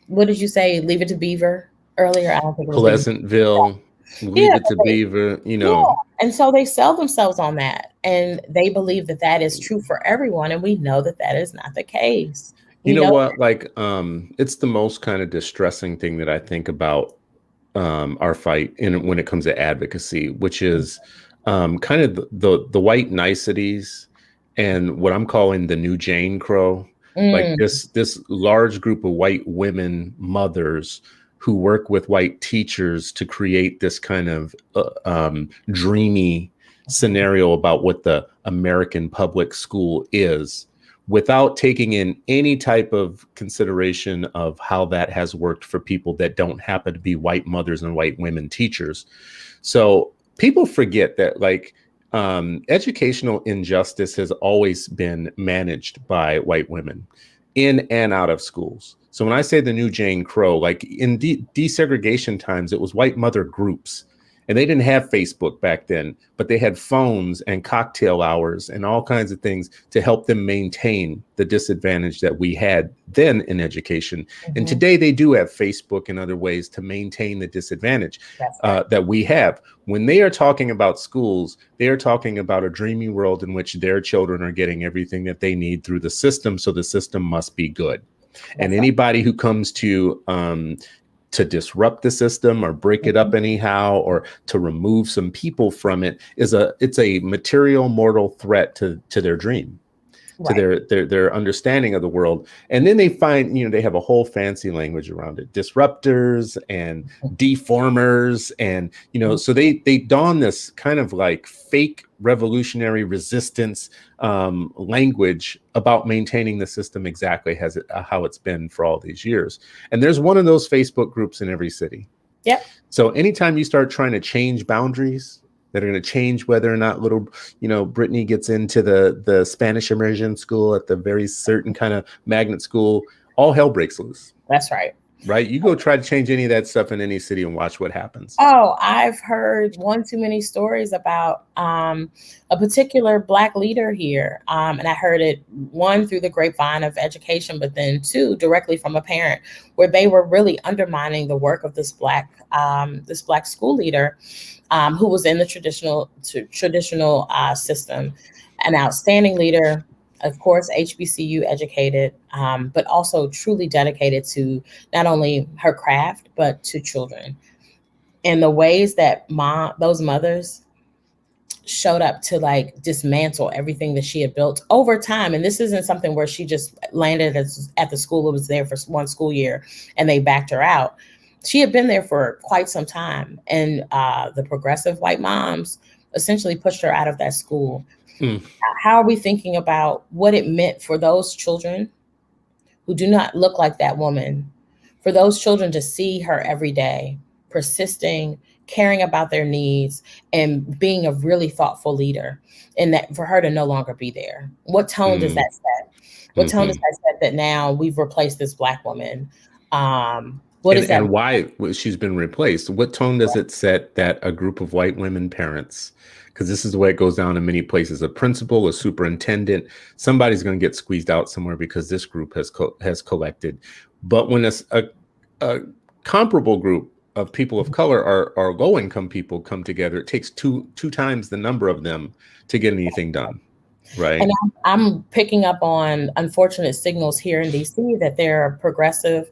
Speaker 2: what did you say, leave it to Beaver earlier? I don't think it was
Speaker 1: Pleasantville. Leave it to Beaver,
Speaker 2: Yeah. And so they sell themselves on that, and they believe that that is true for everyone. And we know that that is not the case.
Speaker 1: You
Speaker 2: You
Speaker 1: know
Speaker 2: know?
Speaker 1: what? Like, it's the most kind of distressing thing that I think about our fight in when it comes to advocacy, which is kind of the white niceties and what I'm calling the new Jane Crow, like
Speaker 2: Mm,
Speaker 1: this large group of white women mothers who work with white teachers to create this kind of dreamy scenario about what the American public school is without taking in any type of consideration of how that has worked for people that don't happen to be white mothers and white women teachers. So people forget that, like, educational injustice has always been managed by white women in and out of schools. So when I say the new Jane Crow, like in desegregation times, it was white mother groups. And they didn't have Facebook back then, but they had phones and cocktail hours and all kinds of things to help them maintain the disadvantage that we had then in education. And
Speaker 2: mhm.
Speaker 1: today they do have Facebook and other ways to maintain the disadvantage
Speaker 2: That's right.
Speaker 1: that we have. When they are talking about schools, they are talking about a dreamy world in which their children are getting everything that they need through the system. So the system must be good. And
Speaker 2: That's right.
Speaker 1: anybody who comes to disrupt the system or break it up
Speaker 2: Mhm.
Speaker 1: anyhow or to remove some people from it it's a material mortal threat to their dream, to
Speaker 2: Right.
Speaker 1: their understanding of the world. And then they find, they have a whole fancy language around it: disruptors and deformers. And
Speaker 2: Mhm.
Speaker 1: so they don this kind of like fake revolutionary resistance language about maintaining the system exactly how it's been for all these years. And there's one of those Facebook groups in every city.
Speaker 2: Yep.
Speaker 1: So anytime you start trying to change boundaries that are going to change whether or not little, Brittany gets into the Spanish immersion school at the very certain kind of magnet school, all hell breaks loose,
Speaker 2: That's right.
Speaker 1: right? You go try to change any of that stuff in any city and watch what happens.
Speaker 2: Oh, I've heard one too many stories about a particular Black leader here. And I heard it, one, through the grapevine of education, but then two, directly from a parent, where they were really undermining the work of this Black school leader, who was in the traditional system, an outstanding leader, of course, HBCU educated, but also truly dedicated to not only her craft, but to children. And the ways that those mothers showed up to like dismantle everything that she had built over time. And this isn't something where she just landed at the school. It was there for one school year and they backed her out. She had been there for quite some time. And the progressive white moms essentially pushed her out of that school.
Speaker 1: Mm,
Speaker 2: How are we thinking about what it meant for those children who do not look like that woman, for those children to see her every day, persisting, caring about their needs, and being a really thoughtful leader, and that for her to no longer be there? What tone does
Speaker 1: mm,
Speaker 2: that set? What tone does
Speaker 1: mhm.
Speaker 2: that set that now we've replaced this Black woman? What
Speaker 1: and
Speaker 2: is that?
Speaker 1: and why she's been replaced? What tone does it set that a group of white women parents, because this is the way it goes down in many places, a principal, a superintendent, somebody's going to get squeezed out somewhere because this group has collected. But when a comparable group of people of color or low income people come together, it takes two times the number of them to get anything done,
Speaker 2: And
Speaker 1: right?
Speaker 2: I'm picking up on unfortunate signals here in DC that there are progressive,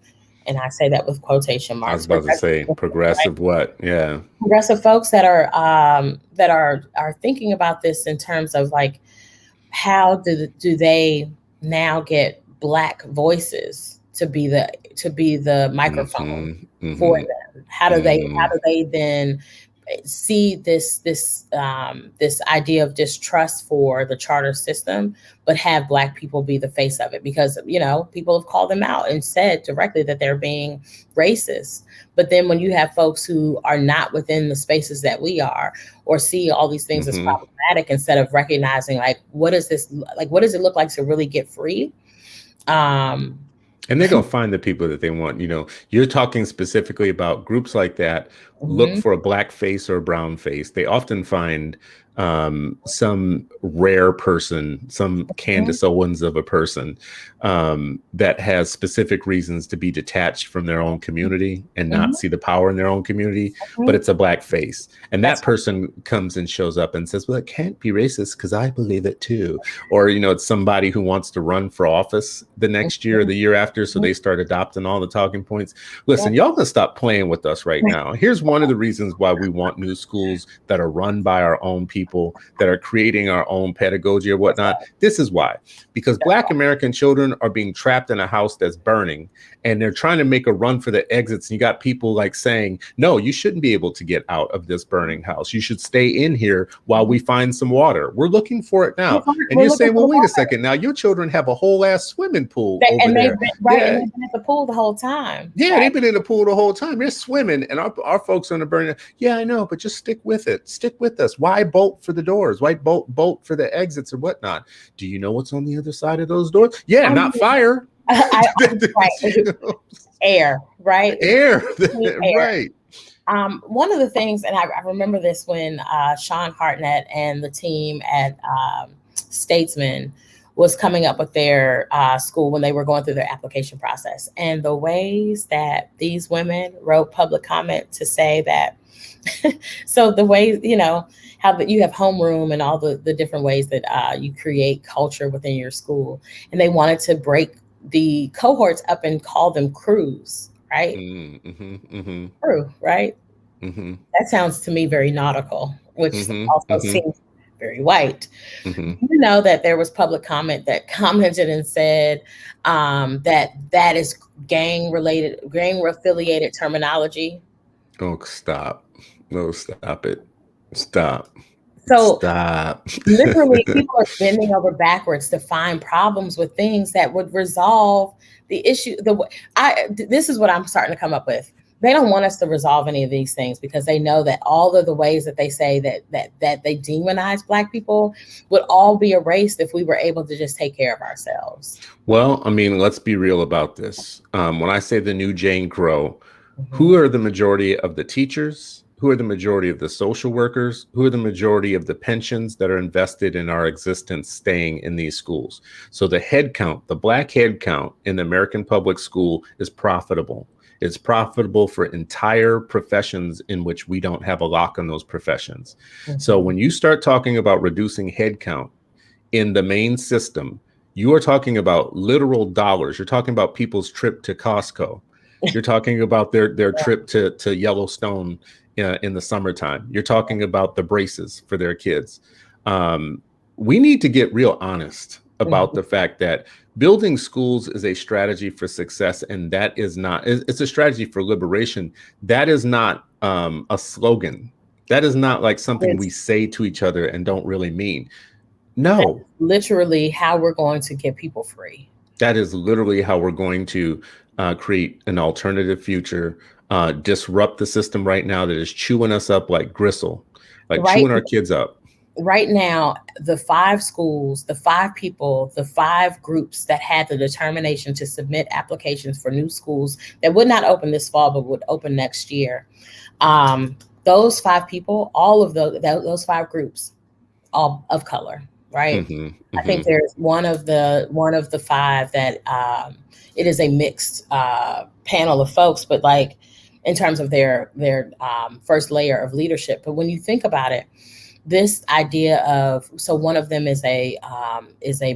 Speaker 2: and I say that with quotation
Speaker 1: I was
Speaker 2: marks,
Speaker 1: about to say progressive what? Yeah.
Speaker 2: progressive folks that are thinking about this in terms of like, how do they now get Black voices to be the microphone
Speaker 1: Hmm.
Speaker 2: for
Speaker 1: Hmm.
Speaker 2: them? How do they then see this idea of distrust for the charter system, but have Black people be the face of it? Because people have called them out and said directly that they're being racist. But then when you have folks who are not within the spaces that we are, or see all these things as
Speaker 1: Hmm.
Speaker 2: problematic, instead of recognizing like, what is this, like, what does it look like to really get free? Um,
Speaker 1: And they're going to find the people that they want. You're talking specifically about groups like that look
Speaker 2: Mhm.
Speaker 1: for a black face or a brown face, they often find some rare person, some
Speaker 2: Mhm.
Speaker 1: Candace Owens of a person that has specific reasons to be detached from their own community and not
Speaker 2: Mhm.
Speaker 1: see the power in their own community, but
Speaker 2: Mhm.
Speaker 1: it's a black face. And that
Speaker 2: That's
Speaker 1: person comes and shows up and says, well, it can't be racist because I believe it too. Or, it's somebody who wants to run for office the
Speaker 2: right.
Speaker 1: next year or the year after. So
Speaker 2: Mhm.
Speaker 1: they start adopting all the talking points. Listen,
Speaker 2: Yep.
Speaker 1: y'all can stop playing with us right now. Here's one of the reasons why we want new schools that are run by our own people, that are creating our own pedagogy or
Speaker 2: That's
Speaker 1: whatnot.
Speaker 2: right.
Speaker 1: This is why, because
Speaker 2: That's
Speaker 1: Black American children are being trapped in a house that's burning and they're trying to make a run for the exits. And you got people like saying, no, you shouldn't be able to get out of this burning house. You should stay in here while we
Speaker 2: right.
Speaker 1: find some water. We're looking for it now. And
Speaker 2: We're
Speaker 1: you're
Speaker 2: looking
Speaker 1: saying,
Speaker 2: for
Speaker 1: well,
Speaker 2: the
Speaker 1: wait a
Speaker 2: water.
Speaker 1: second. Now your children have a whole ass swimming pool over
Speaker 2: And they've
Speaker 1: there.
Speaker 2: been right, and
Speaker 1: Yeah.
Speaker 2: they've been at the pool the whole time,
Speaker 1: Yeah,
Speaker 2: right?
Speaker 1: they've been in the pool the whole time. They're swimming, and our folks on the burning. Yeah, I know, but just stick with it. Stick with us. Why bolt for the doors? Why bolt for the exits and whatnot? Do you know what's on the other side of those doors? Yeah,
Speaker 2: I
Speaker 1: not
Speaker 2: mean,
Speaker 1: fire.
Speaker 2: right, air, right?
Speaker 1: Air,
Speaker 2: Clean air.
Speaker 1: right.
Speaker 2: One of the things, and I remember this when Sean Hartnett and the team at Statesman was coming up with their school when they were going through their application process, and the ways that these women wrote public comment to say that. So the way, how that you have homeroom and all the different ways that you create culture within your school, and they wanted to break the cohorts up and call them crews, right?
Speaker 1: Mm-hmm, mm-hmm,
Speaker 2: Crew, right?
Speaker 1: mm-hmm,
Speaker 2: That sounds to me very nautical, which
Speaker 1: mm-hmm,
Speaker 2: also
Speaker 1: mm-hmm,
Speaker 2: seems very white.
Speaker 1: mm-hmm.
Speaker 2: You know that there was public comment that commented and said that is gang affiliated terminology.
Speaker 1: Oh, stop. No, stop it. Stop.
Speaker 2: So
Speaker 1: Stop.
Speaker 2: literally, people are bending over backwards to find problems with things that would resolve the issue. This is what I'm starting to come up with. They don't want us to resolve any of these things because they know that all of the ways that they say that they demonize Black people would all be erased if we were able to just take care of ourselves.
Speaker 1: Well, I mean, let's be real about this. When I say the new Jane Crow, who
Speaker 2: Mhm.
Speaker 1: are the majority of the teachers? Who are the majority of the social workers? Who are the majority of the pensions that are invested in our existence staying in these schools? So the head count, the Black head count in the American public school is profitable. It's profitable for entire professions in which we don't have a lock on those professions. So
Speaker 2: Mhm.
Speaker 1: when you start talking about reducing head count in the main system, you are talking about literal dollars. You're talking about people's trip to Costco. You're talking about their trip to Yellowstone in the summertime. You're talking about the braces for their kids. We need to get real honest about
Speaker 2: Mhm.
Speaker 1: the fact that building schools is a strategy for success, and that is not. It's a strategy for liberation. That is not a slogan. That is not like something we
Speaker 2: It's
Speaker 1: say to each other and don't really mean.
Speaker 2: That's
Speaker 1: No,
Speaker 2: literally how we're going to get people free.
Speaker 1: that is literally how we're going to create an alternative future, disrupt the system right now that is chewing us up like gristle, like
Speaker 2: Right
Speaker 1: chewing our kids up.
Speaker 2: right now, the 5 schools, the 5 people, the 5 groups that had the determination to submit applications for new schools that would not open this fall but would open next year. Um, those 5 people, all of those 5 groups, all of color, right?
Speaker 1: Hmm,
Speaker 2: I think
Speaker 1: hmm.
Speaker 2: there's one of the 5 that it is a mixed panel of folks, but like in terms of their first layer of leadership. But when you think about it, this idea of, so one of them is a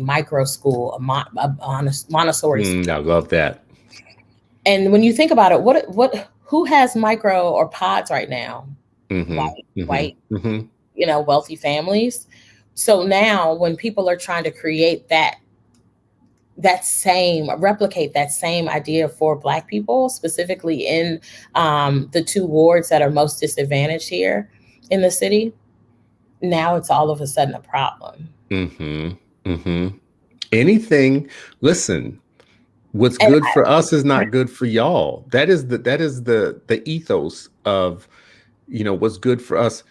Speaker 2: micro school, a Montessori school.
Speaker 1: I love that.
Speaker 2: And when you think about it, what who has micro or pods right now?
Speaker 1: Hmm, hmm,
Speaker 2: White,
Speaker 1: hmm.
Speaker 2: wealthy families. So now when people are trying to create replicate that same idea for Black people, specifically in the 2 wards that are most disadvantaged here in the city, now it's all of a sudden a problem.
Speaker 1: Hmm, hmm. Anything, listen, what's
Speaker 2: And
Speaker 1: good for us is not good for y'all. That is the ethos of, what's good for us.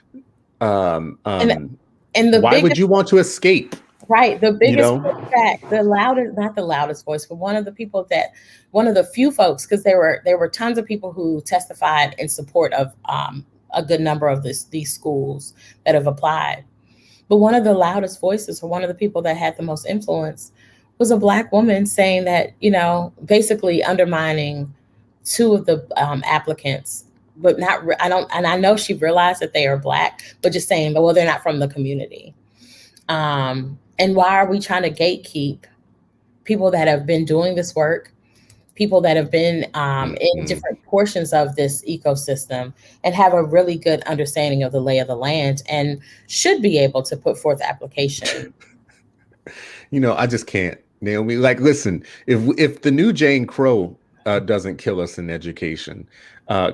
Speaker 1: Um,
Speaker 2: and
Speaker 1: um,
Speaker 2: and the
Speaker 1: why would
Speaker 2: biggest
Speaker 1: you want to escape?
Speaker 2: Right. The
Speaker 1: You
Speaker 2: biggest
Speaker 1: know?
Speaker 2: pushback, the loudest, not the loudest voice, but one of the few folks, because there were tons of people who testified in support of a good number of these schools that have applied. But one of the loudest voices, or one of the people that had the most influence, was a Black woman saying that, basically undermining two of the applicants, but not, I don't, and I know she realized that they are Black, but just saying, well, they're not from the community. And why are we trying to gatekeep people that have been doing this work, people that have been in
Speaker 1: Mhm.
Speaker 2: different portions of this ecosystem and have a really good understanding of the lay of the land and should be able to put forth application?
Speaker 1: I just can't, Naomi. Like, listen, if the new Jane Crow doesn't kill us in education,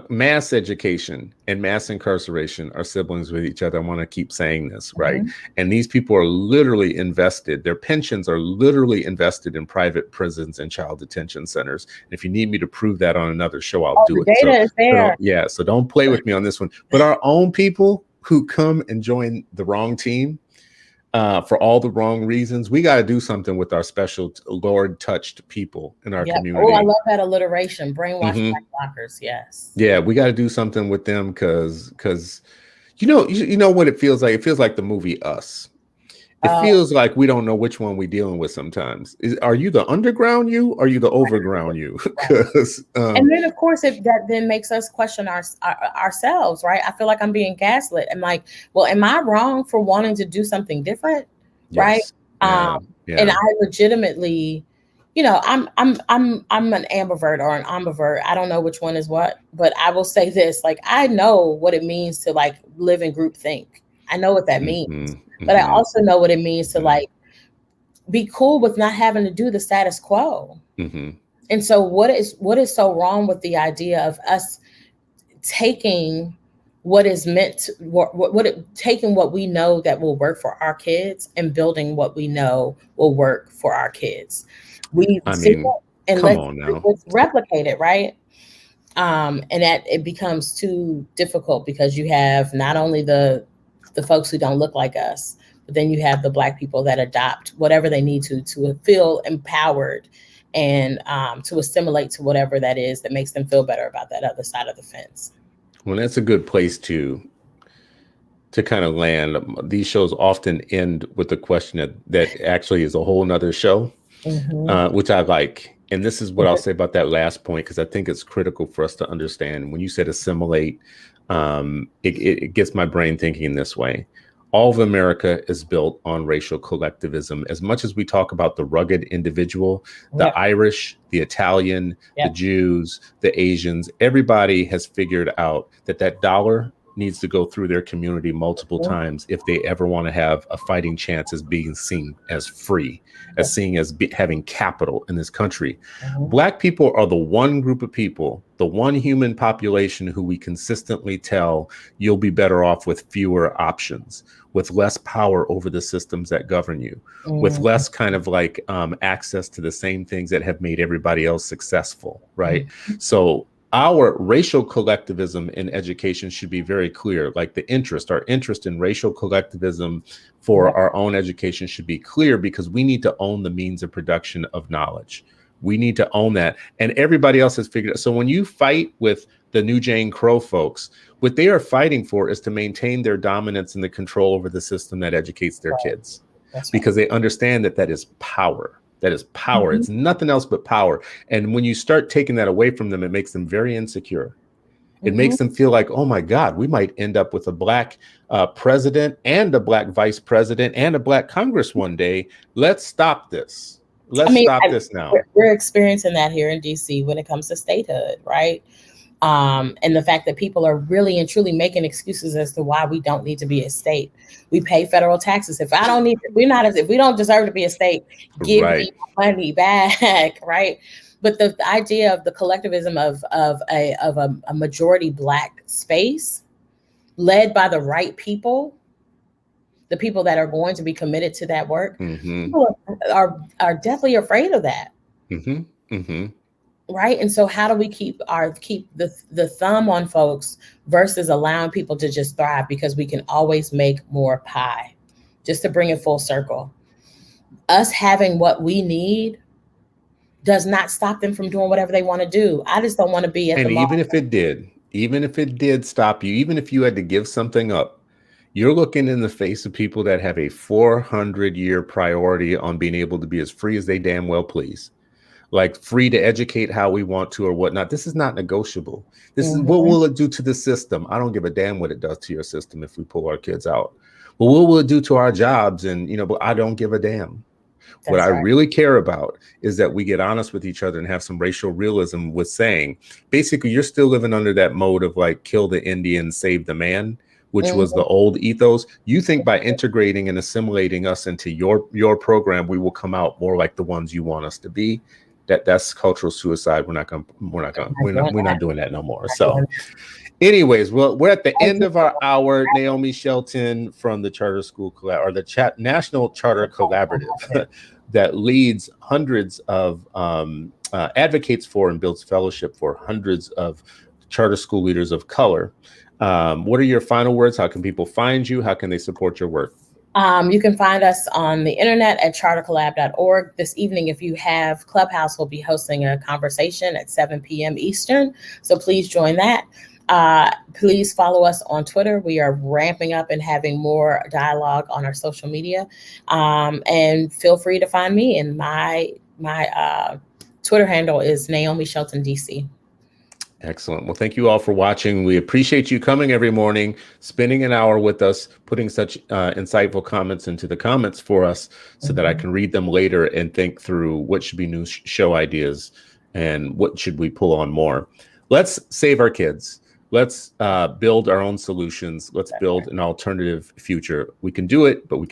Speaker 1: mass education and mass incarceration are siblings with each other. I want to keep saying this, right?
Speaker 2: Mhm.
Speaker 1: And these people are literally invested. Their pensions are literally invested in private prisons and child detention centers. And if you need me to prove that on another show, I'll
Speaker 2: Oh,
Speaker 1: do
Speaker 2: the
Speaker 1: it. So,
Speaker 2: data is
Speaker 1: so
Speaker 2: there.
Speaker 1: don't, yeah. So don't play with me on this one. But our own people who come and join the wrong team for all the wrong reasons. We got to do something with our special Lord touched people in our
Speaker 2: Yep. Oh, I
Speaker 1: community.
Speaker 2: love that alliteration. Brainwash
Speaker 1: Hmm.
Speaker 2: black blockers. Yes.
Speaker 1: Yeah, we got to do something with them because you know what it feels like. It feels like the movie Us. It
Speaker 2: Oh,
Speaker 1: feels like we don't know which one we're dealing with sometimes. Are you the underground you? Or are you the overground you?
Speaker 2: right.
Speaker 1: Because
Speaker 2: And then, of course, that then makes us question ourselves, right? I feel like I'm being gaslit. I'm like, well, am I wrong for wanting to do something different, right?
Speaker 1: yes,
Speaker 2: Um,
Speaker 1: yeah,
Speaker 2: and
Speaker 1: yeah.
Speaker 2: I legitimately, I'm an ambivert or an ambivert. I don't know which one is what, but I will say this: like, I know what it means to like live in group think. I know what that means,
Speaker 1: Hmm.
Speaker 2: but I
Speaker 1: Hmm.
Speaker 2: also know what it means to
Speaker 1: Hmm.
Speaker 2: like be cool with not having to do the status quo.
Speaker 1: Hmm.
Speaker 2: And so what is so wrong with the idea of us taking what is meant to, taking what we know that will work for our kids and building what we know will work for our kids? We
Speaker 1: I
Speaker 2: see
Speaker 1: mean,
Speaker 2: it and
Speaker 1: come
Speaker 2: let's
Speaker 1: on now.
Speaker 2: let's replicate it, right? And that it becomes too difficult because you have not only the folks who don't look like us, but then you have the Black people that adopt whatever they need to feel empowered and to assimilate to whatever that is that makes them feel better about that other side of the fence.
Speaker 1: Well, that's a good place to kind of land. These shows often end with a question that actually is a whole nother show,
Speaker 2: Hmm.
Speaker 1: which I like. And this is what I'll say about that last point, because I think it's critical for us to understand. When you said assimilate, it gets my brain thinking in this way. All of America is built on racial collectivism. As much as we talk about the rugged individual, the
Speaker 2: Yep.
Speaker 1: Irish, the Italian, the
Speaker 2: Yep.
Speaker 1: Jews, the Asians, everybody has figured out that dollar needs to go through their community multiple
Speaker 2: Mhm.
Speaker 1: times if they ever want to have a fighting chance as being seen as free, as
Speaker 2: That's
Speaker 1: seeing as having capital in this country.
Speaker 2: mhm.
Speaker 1: Black people are the one group of people, the one human population who we consistently tell you'll be better off with fewer options, with less power over the systems that govern you, with
Speaker 2: Mhm.
Speaker 1: less kind of like access to the same things that have made everybody else successful, right? So our racial collectivism in education should be very clear. Like our interest in racial collectivism for
Speaker 2: Yep.
Speaker 1: our own education should be clear, because we need to own the means of production of knowledge. We need to own that. And everybody else has figured it. So when you fight with the new Jane Crow folks, what they are fighting for is to maintain their dominance and the control over the system that educates their
Speaker 2: Right.
Speaker 1: kids,
Speaker 2: That's right.
Speaker 1: because they understand that is power. That is power.
Speaker 2: Mhm.
Speaker 1: It's nothing else but power. And when you start taking that away from them, it makes them very insecure. It
Speaker 2: Mhm.
Speaker 1: makes them feel like, oh my God, we might end up with a Black president and a Black vice president and a Black Congress one day. Let's stop this.
Speaker 2: I
Speaker 1: Let's
Speaker 2: mean,
Speaker 1: stop this now.
Speaker 2: we're experiencing that here in DC when it comes to statehood, right? And the fact that people are really and truly making excuses as to why we don't need to be a state. We pay federal taxes. If I don't need, if we don't deserve to be a state, give
Speaker 1: Right.
Speaker 2: me my money back, right? But the idea of the collectivism of a majority Black space led by the right people, the people that are going to be committed to that work,
Speaker 1: Mm-hmm.
Speaker 2: people are definitely afraid of that,
Speaker 1: Mm-hmm. Mm-hmm.
Speaker 2: right? And so how do we keep the thumb on folks versus allowing people to just thrive, because we can always make more pie, just to bring it full circle. us having what we need does not stop them from doing whatever they want to do. I just don't want to be at the
Speaker 1: And
Speaker 2: mall.
Speaker 1: even if it did stop you, even if you had to give something up, you're looking in the face of people that have a 400-year priority on being able to be as free as they damn well please. Like free to educate how we want to or whatnot. This is not negotiable. This is what will it do to the system? I don't give a damn what it does to your system if we pull our kids out. Well, what will it do to our jobs? And, but I don't give a damn. What I really care about is that we get honest with each other and have some racial realism with saying, basically, you're still living under that mode of like, kill the Indian, save the man, which was the old ethos. You think by integrating and assimilating us into your program, we will come out more like the ones you want us to be. That's cultural suicide. We're not doing that no more. So anyways, well, we're at the end of our hour. Naomi Shelton from the Charter School or the National Charter Collaborative that leads hundreds of advocates for and builds fellowship for hundreds of charter school leaders of color. What are your final words? How can people find you? How can they support your work?
Speaker 2: You can find us on the internet at chartercollab.org. This evening, if you have Clubhouse, we'll be hosting a conversation at 7 p.m. Eastern. So please join that. Please follow us on Twitter. We are ramping up and having more dialogue on our social media. And feel free to find me. And my Twitter handle is Naomi Shelton DC.
Speaker 1: Excellent. Well, thank you all for watching. We appreciate you coming every morning, spending an hour with us, putting such insightful comments into the comments for us so that I can read them later and think through what should be new show ideas and what should we pull on more. Let's save our kids. Let's build our own solutions. Let's build an alternative future. We can do it, but we